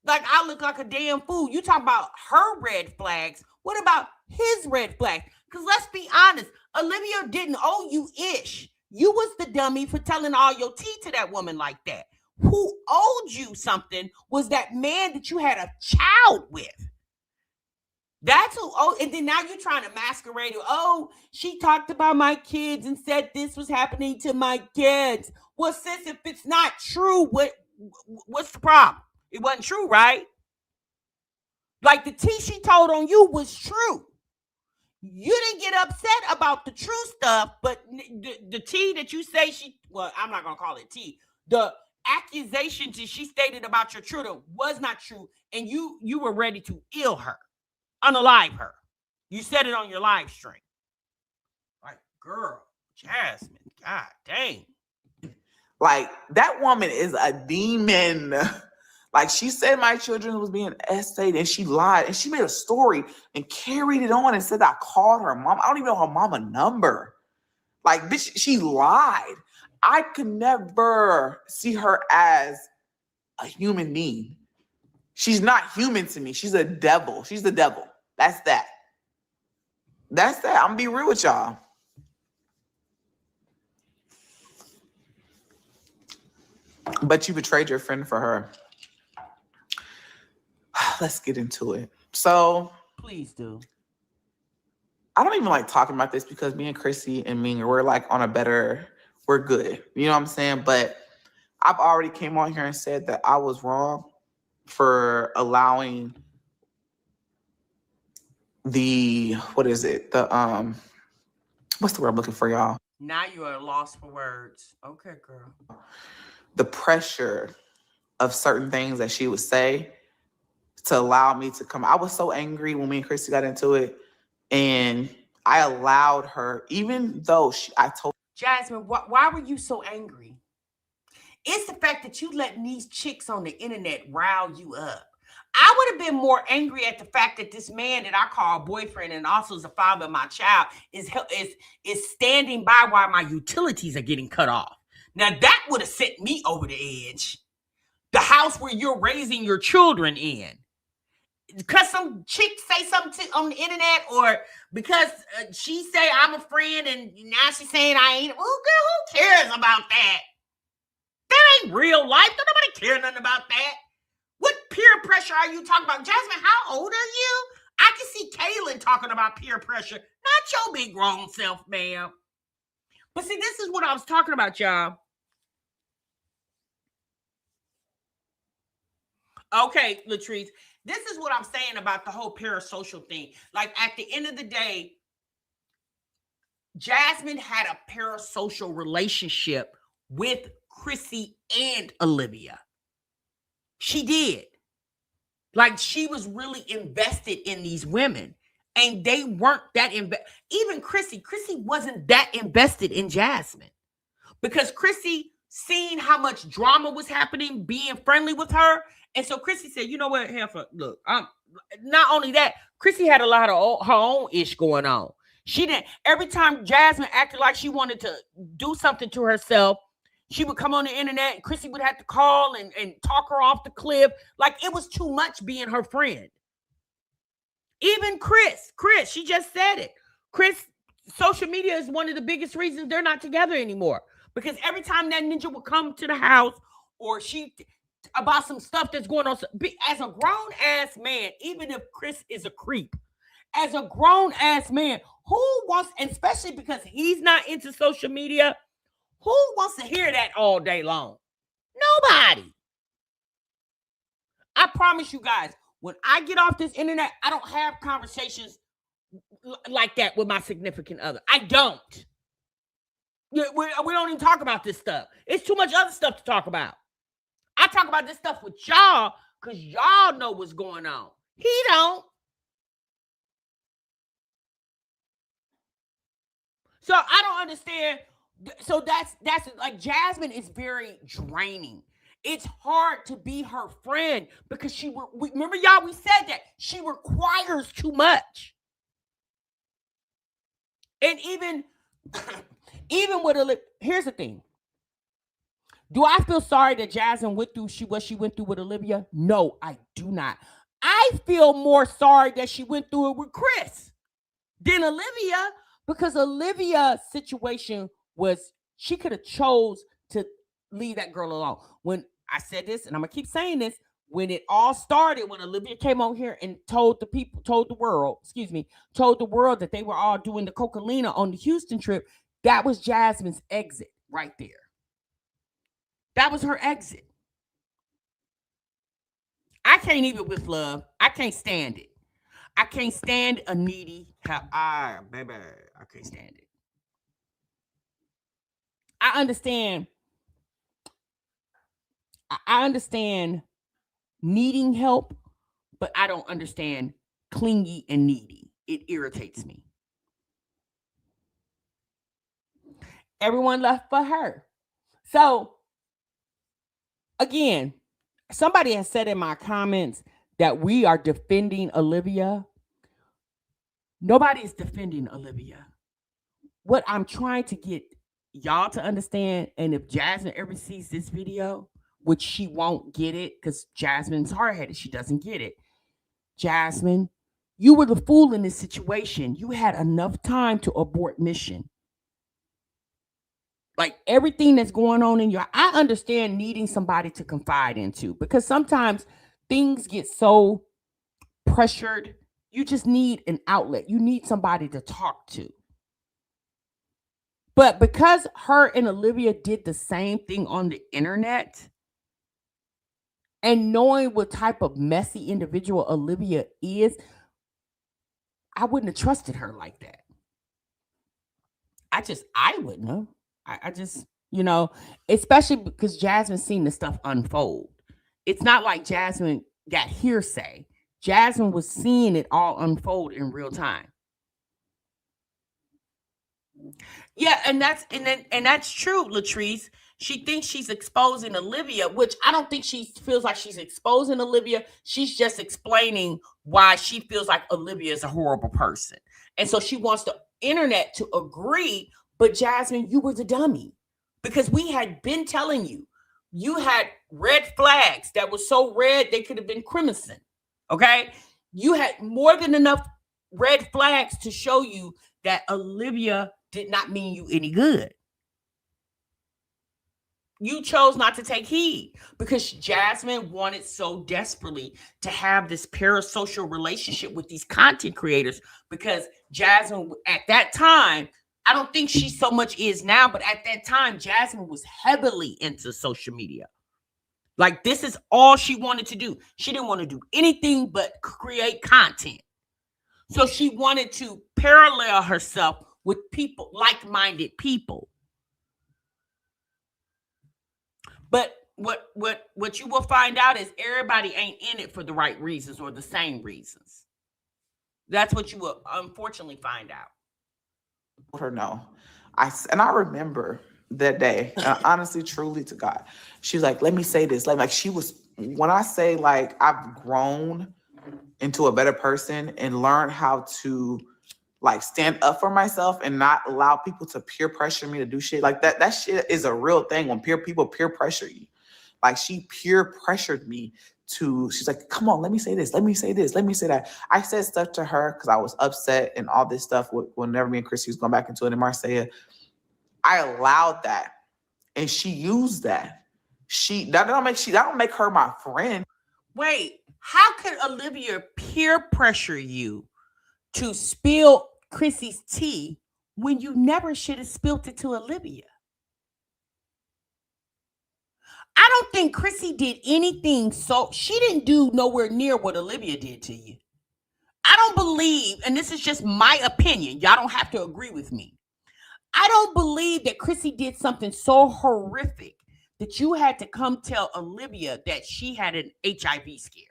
like, I look like a damn fool. You talking about her red flags. What about his red flags? Because let's be honest, Olivia didn't owe you ish. You was the dummy for telling all your tea to that woman like that. Who owed you something was that man that you had a child with. That's who owed, and then now you're trying to masquerade. Oh, she talked about my kids and said this was happening to my kids. Well, sis, if it's not true, what's the problem? It wasn't true, right? Like the tea she told on you was true. You didn't get upset about the true stuff, but the tea that you say I'm not going to call it tea. The accusations that she stated about your children was not true, and you were ready to ill her, unalive her. You said it on your live stream. Like, girl, Jasmine, god dang. Like, that woman is a demon. Like, she said my children was being essayed, and she lied, and she made a story and carried it on and said I called her mom. I don't even know her mama number. Like, bitch, she lied. I could never see her as a human being. She's not human to me. She's a devil. She's the devil. That's that. That's that. I'm gonna be real with y'all. But you betrayed your friend for her. Let's get into it. So, please do. I don't even like talking about this because me and Chrissy and Minga, we're like we're good. You know what I'm saying? But I've already came on here and said that I was wrong for allowing what's the word I'm looking for, y'all? Now you are lost for words. Okay, girl. The pressure of certain things that she would say to allow me to come. I was so angry when me and Chrissy got into it, and I allowed her, even though I told Jasmine, why were you so angry? It's the fact that you letting these chicks on the internet rile you up. I would have been more angry at the fact that this man that I call boyfriend and also is the father of my child is standing by while my utilities are getting cut off. Now that would have sent me over the edge. The house where you're raising your children in. Because some chick say something on the internet, or because she say I'm a friend and now she's saying I ain't. Well, girl, who cares about that? That ain't real life. Don't nobody care nothing about that. What peer pressure are you talking about? Jasmine, how old are you? I can see Kaylin talking about peer pressure, not your big grown self, ma'am. But see, this is what I was talking about, y'all. Okay, Latrice, this is what I'm saying about the whole parasocial thing. Like, at the end of the day, Jasmine had a parasocial relationship with Chrissy and Olivia. She did. Like, she was really invested in these women, and they weren't that invested. Even Chrissy wasn't that invested in Jasmine, because Chrissy seen how much drama was happening being friendly with her. And so Chrissy said, you know what, Heifer, look, not only that, Chrissy had a lot of her own ish going on. She didn't. Every time Jasmine acted like she wanted to do something to herself, she would come on the internet and Chrissy would have to call and talk her off the cliff. Like it was too much being her friend. Even Chris, she just said it. Chris, social media is one of the biggest reasons they're not together anymore. Because every time that ninja would come to the house or she about some stuff that's going on, as a grown ass man, even if Chris is a creep, as a grown ass man, who wants, and especially because he's not into social media, who wants to hear that all day long? Nobody. I promise you guys, when I get off this internet, I don't have conversations like that with my significant other. I don't. We don't even talk about this stuff. It's too much other stuff to talk about. I talk about this stuff with y'all because y'all know what's going on. He don't. So I don't understand. So that's like Jasmine is very draining. It's hard to be her friend because remember y'all, we said that she requires too much. And even with here's the thing. Do I feel sorry that Jasmine went through what she went through with Olivia? No, I do not. I feel more sorry that she went through it with Chris than Olivia, because Olivia's situation was she could have chose to leave that girl alone. When I said this, and I'm gonna keep saying this, when it all started, when Olivia came on here and told the world that they were all doing the Coca-Cola on the Houston trip, that was Jasmine's exit right there. That was her exit. I can't even with love. I can't stand it. I can't stand a needy. Baby, I can't stand it. I understand. I understand needing help, but I don't understand clingy and needy. It irritates me. Everyone left for her. So, again, somebody has said in my comments that we are defending Olivia. Nobody is defending Olivia. What I'm trying to get y'all to understand, and if Jasmine ever sees this video, which she won't get it because Jasmine's hard-headed, she doesn't get it. Jasmine, you were the fool in this situation. You had enough time to abort mission. Like everything that's going on in I understand needing somebody to confide into, because sometimes things get so pressured. You just need an outlet. You need somebody to talk to. But because her and Olivia did the same thing on the internet, and knowing what type of messy individual Olivia is, I wouldn't have trusted her like that. I wouldn't have. I just, especially because Jasmine's seen the stuff unfold. It's not like Jasmine got hearsay. Jasmine was seeing it all unfold in real time. Yeah, and that's true, Latrice. She thinks she's exposing Olivia, which I don't think she feels like she's exposing Olivia. She's just explaining why she feels like Olivia is a horrible person. And so she wants the internet to agree. But Jasmine, you were the dummy, because we had been telling you, you had red flags that were so red they could have been crimson. Okay, you had more than enough red flags to show you that Olivia did not mean you any good. You chose not to take heed because Jasmine wanted so desperately to have this parasocial relationship with these content creators, because Jasmine at that time, I don't think she so much is now, but at that time, Jasmine was heavily into social media. Like, this is all she wanted to do. She didn't want to do anything but create content. So she wanted to parallel herself with people, like-minded people. But what you will find out is everybody ain't in it for the right reasons or the same reasons. That's what you will unfortunately find out. Her no. I remember that day, honestly, truly to God, she's like, let me say this. Like she was, when I say like I've grown into a better person and learn how to like stand up for myself and not allow people to peer pressure me to do shit like that. That shit is a real thing when people peer pressure you. Like she peer pressured me she's like, come on, let me say this, let me say this, let me say that. I said stuff to her because I was upset and all this stuff whenever me and Chrissy was going back into it in Marseille. I allowed that. And she used that. That don't make her my friend. Wait, how could Olivia peer pressure you to spill Chrissy's tea when you never should have spilled it to Olivia? I don't think Chrissy did anything, so she didn't do nowhere near what Olivia did to you. I don't believe, and this is just my opinion, y'all don't have to agree with me. I don't believe that Chrissy did something so horrific that you had to come tell Olivia that she had an HIV scare.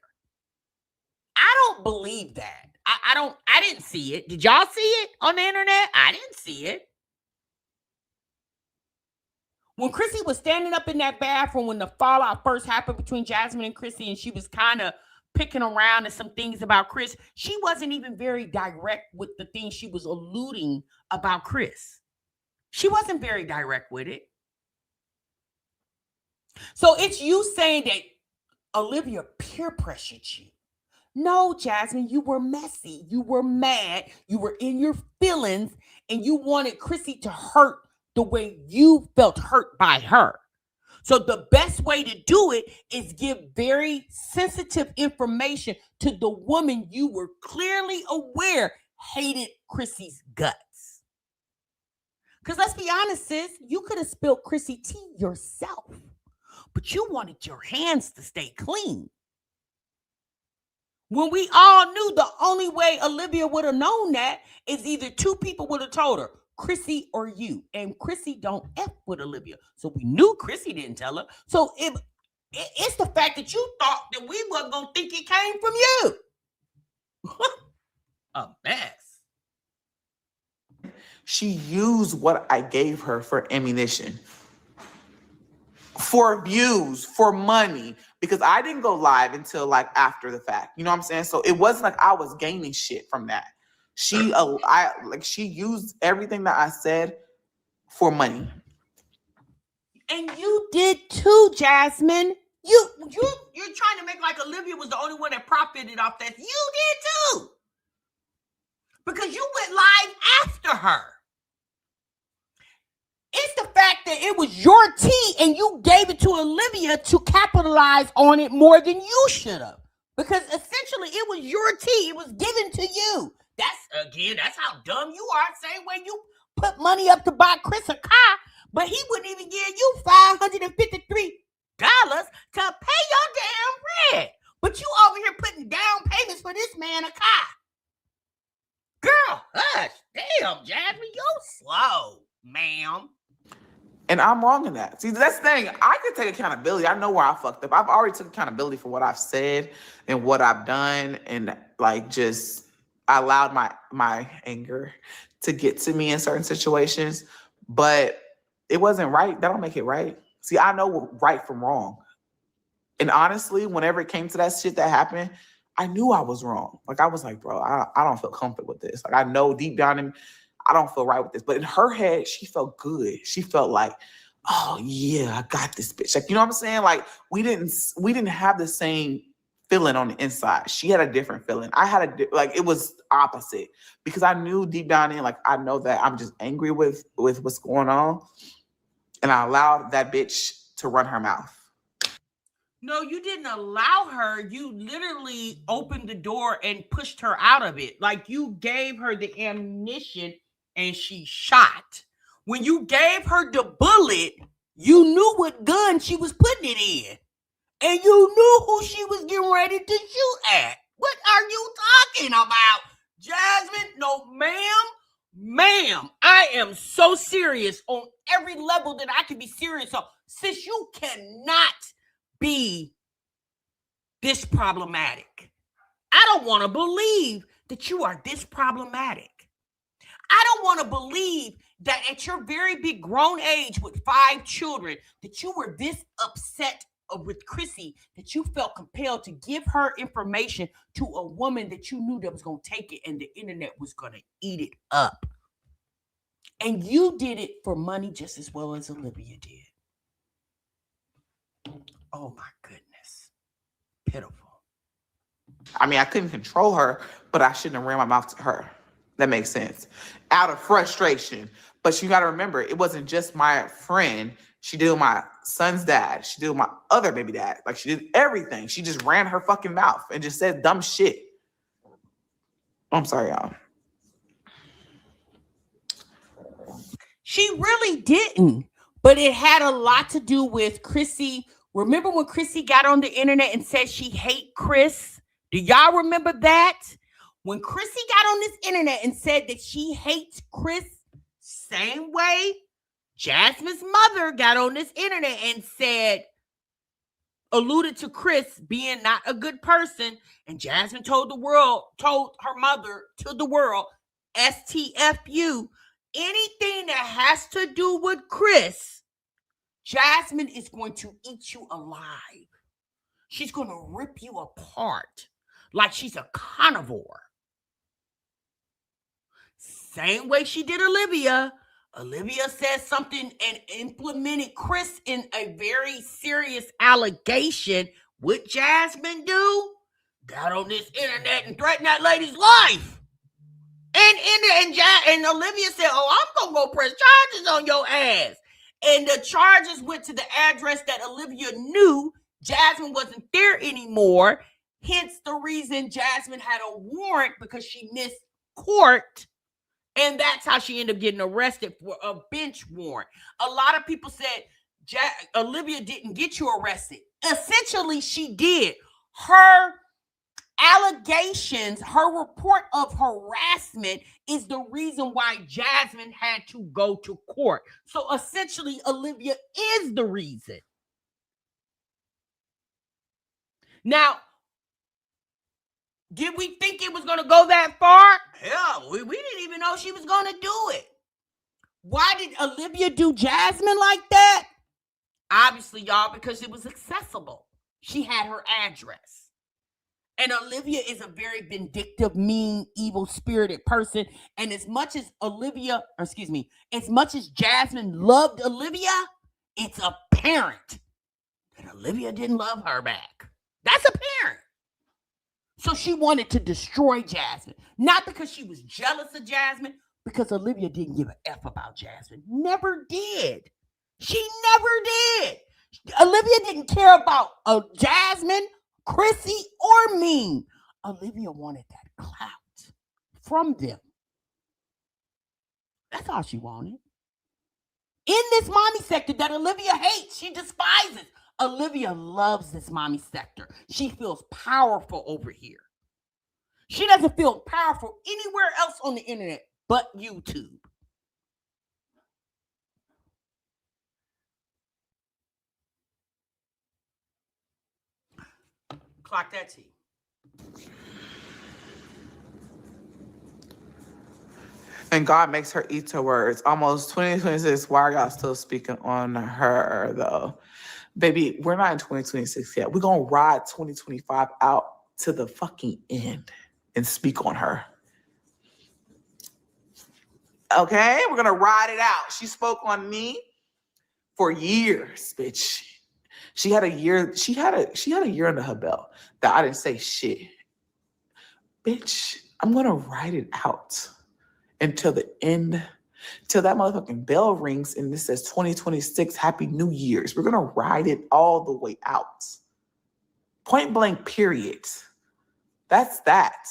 I don't believe that. I didn't see it. Did y'all see it on the internet? I didn't see it. When Chrissy was standing up in that bathroom when the fallout first happened between Jasmine and Chrissy, and she was kind of picking around at some things about Chris, she wasn't even very direct with the things she was alluding about Chris. She wasn't very direct with it. So it's you saying that Olivia peer pressured you. No, Jasmine, you were messy. You were mad. You were in your feelings, and you wanted Chrissy to hurt the way you felt hurt by her. So the best way to do it is give very sensitive information to the woman you were clearly aware hated Chrissy's guts. Because let's be honest, sis, you could have spilled Chrissy tea yourself, but you wanted your hands to stay clean. When we all knew the only way Olivia would have known that is either two people would have told her, Chrissy or you. And Chrissy don't F with Olivia. So we knew Chrissy didn't tell her. So it's the fact that you thought that we weren't going to think it came from you. A mess. She used what I gave her for ammunition. For views, for money, because I didn't go live until like after the fact. You know what I'm saying? So it wasn't like I was gaining shit from that. She used everything that I said for money. And you did too, Jasmine. You're trying to make like Olivia was the only one that profited off that. You did too. Because you went live after her. It's the fact that it was your tea and you gave it to Olivia to capitalize on it more than you should have. Because essentially it was your tea. It was given to you. That's how dumb you are. Same way you put money up to buy Chris a car, but he wouldn't even give you $553 to pay your damn rent. But you over here putting down payments for this man a car. Girl, hush. Damn, Jasmine, you're slow, ma'am. And I'm wrong in that. See, that's the thing. I can take accountability. I know where I fucked up. I've already took accountability for what I've said and what I've done. And like just I allowed my anger to get to me in certain situations. But it wasn't right. That don't make it right. See, I know right from wrong. And honestly, whenever it came to that shit that happened, I knew I was wrong. Like I was like, bro, I don't feel comfortable with this. Like I know deep down in I don't feel right with this. But in her head, she felt good. She felt like, oh yeah, I got this bitch. Like, you know what I'm saying? Like we didn't have the same feeling on the inside. She had a different feeling. I had it was opposite because I knew deep down in, like, I know that I'm just angry with what's going on. And I allowed that bitch to run her mouth. No, you didn't allow her. You literally opened the door and pushed her out of it. Like you gave her the ammunition and she shot. When you gave her the bullet, you knew what gun she was putting it in. And you knew who she was getting ready to shoot at. What are you talking about, Jasmine? No, ma'am, I am so serious on every level that I can be serious on. Sis, you cannot be this problematic. I don't want to believe that you are this problematic. I don't want to believe that at your very big grown age with 5 children that you were this upset with Chrissy that you felt compelled to give her information to a woman that you knew that was going to take it and the internet was going to eat it up. And you did it for money just as well as Olivia did. Oh my goodness. Pitiful. I mean, I couldn't control her, but I shouldn't have ran my mouth to her. That makes sense. Out of frustration. But you got to remember, it wasn't just my friend. She did with my son's dad. She did with my other baby dad. Like, she did everything. She just ran her fucking mouth and just said dumb shit. I'm sorry, y'all. She really didn't. But it had a lot to do with Chrissy. Remember when Chrissy got on the internet and said she hate Chris? Do y'all remember that? When Chrissy got on this internet and said that she hates Chris, same way Jasmine's mother got on this internet and said, alluded to Chris being not a good person, and Jasmine told her mother to the world, STFU, anything that has to do with Chris, Jasmine is going to eat you alive. She's going to rip you apart like she's a carnivore. Same way she did Olivia. Olivia said something and implemented Chris in a very serious allegation. What Jasmine do? Got on this internet and threatened that lady's life. And Olivia said, oh, I'm going to go press charges on your ass. And the charges went to the address that Olivia knew Jasmine wasn't there anymore. Hence the reason Jasmine had a warrant, because she missed court. And that's how she ended up getting arrested for a bench warrant. A lot of people said Olivia didn't get you arrested. Essentially, she did. Her allegations, her report of harassment is the reason why Jasmine had to go to court. So essentially, Olivia is the reason. Now, did we think it was going to go that far? Hell, we didn't even know she was going to do it. Why did Olivia do Jasmine like that? Obviously, y'all, because it was accessible. She had her address. And Olivia is a very vindictive, mean, evil-spirited person. And as much as as much as Jasmine loved Olivia, it's apparent that Olivia didn't love her back. That's apparent. So she wanted to destroy Jasmine. Not because she was jealous of Jasmine, because Olivia didn't give a F about Jasmine. Never did. She never did. Olivia didn't care about Jasmine, Chrissy, or me. Olivia wanted that clout from them. That's all she wanted. In this mommy sector that Olivia hates, she despises. Olivia loves this mommy sector. She feels powerful over here. She doesn't feel powerful anywhere else on the internet but YouTube. Clock that T. And God makes her eat her words. Almost 2026. Why are y'all still speaking on her, though? Baby, we're not in 2026 yet. We're going to ride 2025 out to the fucking end and speak on her. Okay? We're going to ride it out. She spoke on me for years, bitch. She had a year under her belt that I didn't say shit. Bitch, I'm going to ride it out until the end, till that motherfucking bell rings and this says 2026, Happy New Year's. We're going to ride it all the way out. Point blank, period. That's that.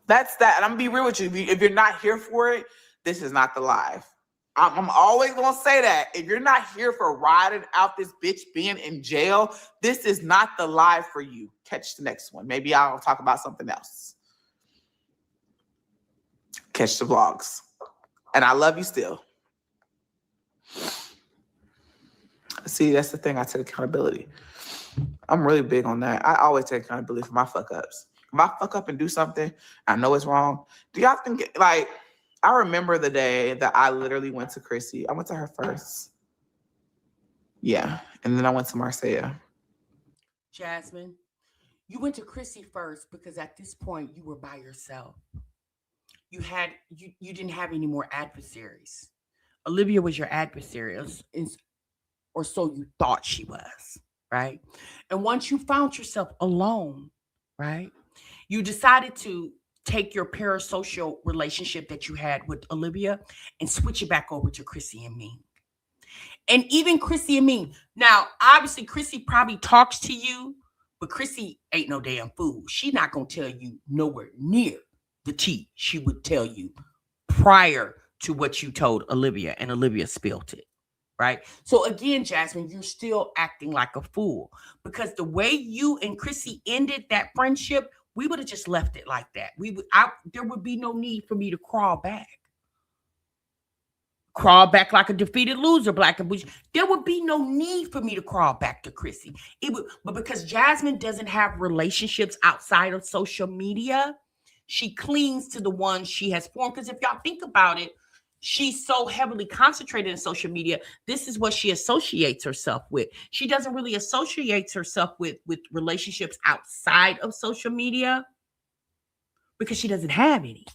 That's that. And I'm going to be real with you. If you're not here for it, this is not the live. I'm always going to say that. If you're not here for riding out this bitch being in jail, this is not the live for you. Catch the next one. Maybe I'll talk about something else. Catch the vlogs. And I love you still. See, that's the thing. I take accountability. I'm really big on that. I always take accountability for my fuck ups. If I fuck up and do something, I know it's wrong. Do y'all think, like, I remember the day that I literally went to Chrissy. I went to her first. Yeah. And then I went to Marcia. Jasmine, you went to Chrissy first because at this point you were by yourself. You didn't have any more adversaries. Olivia was your adversary, or so you thought she was, right? And once you found yourself alone, right, you decided to take your parasocial relationship that you had with Olivia and switch it back over to Chrissy and me. And even Chrissy and me. Now, obviously, Chrissy probably talks to you, but Chrissy ain't no damn fool. She's not going to tell you nowhere near the tea she would tell you prior to what you told Olivia, and Olivia spilled it. Right. So again, Jasmine, you're still acting like a fool because the way you and Chrissy ended that friendship, we would have just left it like that. There would be no need for me to crawl back like a defeated loser, Black and Bush. There would be no need for me to crawl back to Chrissy. But because Jasmine doesn't have relationships outside of social media, she clings to the ones she has formed. Because if y'all think about it, she's so heavily concentrated in social media. This is what she associates herself with. She doesn't really associate herself with relationships outside of social media because she doesn't have any.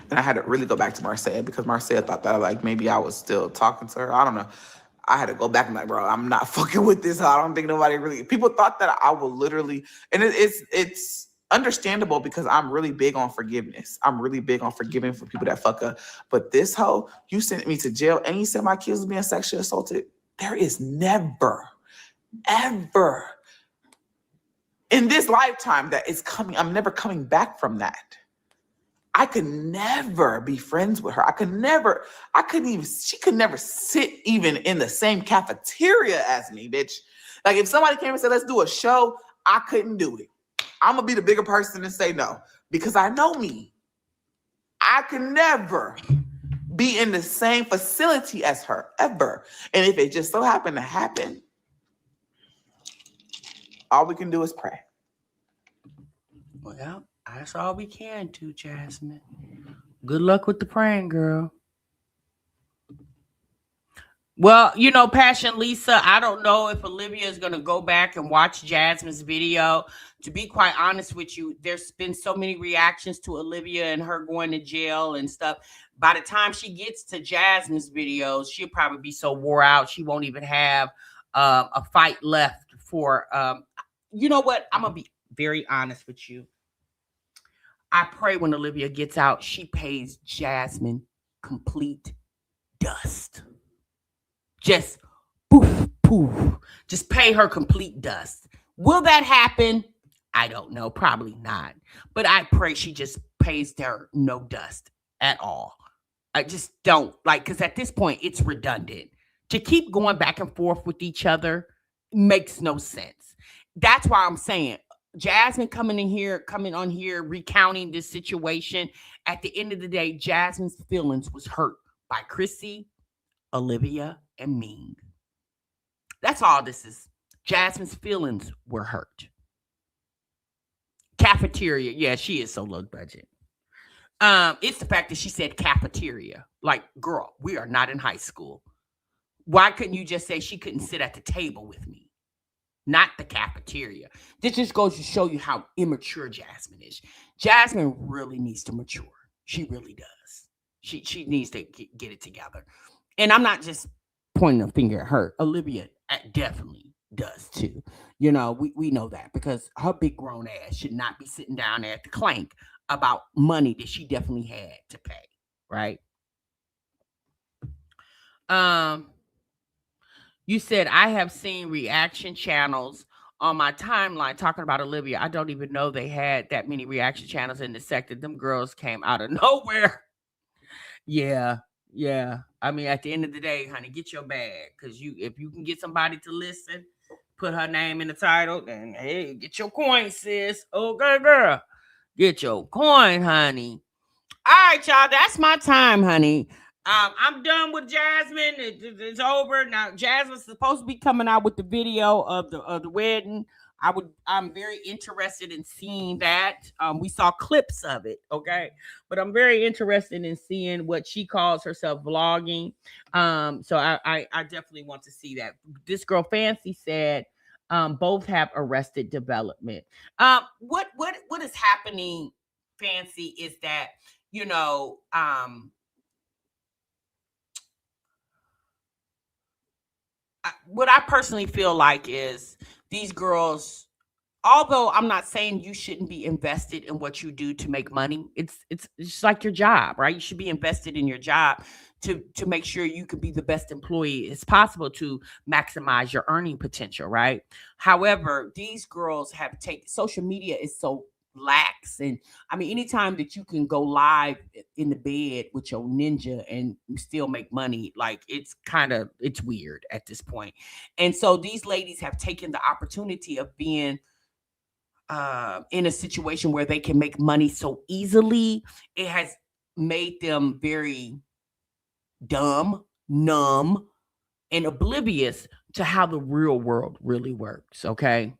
And I had to really go back to Marcia because Marcia thought that like maybe I was still talking to her. I don't know. I had to go back and like, bro, I'm not fucking with this. I don't think nobody really. People thought that I would literally, and it's understandable because I'm really big on forgiveness. I'm really big on forgiving for people that fuck up. But this hoe, you sent me to jail and you said my kids was being sexually assaulted. There is never, ever in this lifetime that is coming. I'm never coming back from that. I could never be friends with her. She could never sit even in the same cafeteria as me, bitch. Like if somebody came and said, let's do a show, I couldn't do it. I'm gonna be the bigger person and say no because I know me. I can never be in the same facility as her ever. And if it just so happened to happen, all we can do is pray. Well, that's all we can do, Jasmine. Good luck with the praying, girl. Well, Passion Lisa, I don't know if Olivia is going to go back and watch Jasmine's video. To be quite honest with you, there's been so many reactions to Olivia and her going to jail and stuff. By the time she gets to Jasmine's videos, she'll probably be so wore out, she won't even have a fight left for, you know what? I'm going to be very honest with you. I pray when Olivia gets out, she pays Jasmine complete dust. Just poof, poof. Just pay her complete dust. Will that happen? I don't know. Probably not. But I pray she just pays her no dust at all. I just don't because at this point, it's redundant. To keep going back and forth with each other makes no sense. That's why I'm saying Jasmine coming on here, recounting this situation. At the end of the day, Jasmine's feelings was hurt by Chrissy, Olivia, and Ming. That's all this is. Jasmine's feelings were hurt. Cafeteria. Yeah, she is so low budget. It's the fact that she said cafeteria. Like, girl, we are not in high school. Why couldn't you just say she couldn't sit at the table with me? Not the cafeteria. This just goes to show you how immature Jasmine is. Jasmine really needs to mature. She really does. She needs to get it together. And I'm not just pointing a finger at her. Olivia definitely does too. We know that because her big grown ass should not be sitting down there at the clank about money that she definitely had to pay. Right? You said, I have seen reaction channels on my timeline talking about Olivia. I don't even know they had that many reaction channels in the sector. Them girls came out of nowhere. Yeah. I mean, at the end of the day, honey, get your bag. Because if you can get somebody to listen, put her name in the title, then, hey, get your coin, sis. Okay, girl. Get your coin, honey. All right, y'all. That's my time, honey. I'm done with Jasmine. It's over now. Jasmine's supposed to be coming out with the video of the wedding. I'm very interested in seeing that. We saw clips of it, okay, but I'm very interested in seeing what she calls herself vlogging. So I definitely want to see that. This girl Fancy said both have arrested development. What is happening, Fancy, is that what I personally feel like is these girls, although I'm not saying you shouldn't be invested in what you do to make money, it's just like your job, right? You should be invested in your job to make sure you can be the best employee as possible to maximize your earning potential, right? However, these girls have taken social media is so lax, and I mean, anytime that you can go live in the bed with your ninja and still make money, like it's weird at this point. And so these ladies have taken the opportunity of being in a situation where they can make money so easily. It has made them very dumb, numb, and oblivious to how the real world really works. Okay.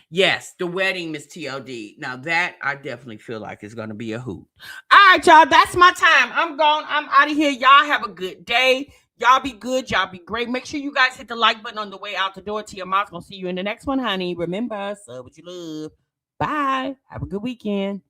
Yes, the wedding, Miss TLD. Now that I definitely feel like it's going to be a hoot. All right, y'all. That's my time. I'm gone. I'm out of here. Y'all have a good day. Y'all be good. Y'all be great. Make sure you guys hit the like button on the way out the door. Tia Mom's going to see you in the next one, honey. Remember, sub what you love. Bye. Have a good weekend.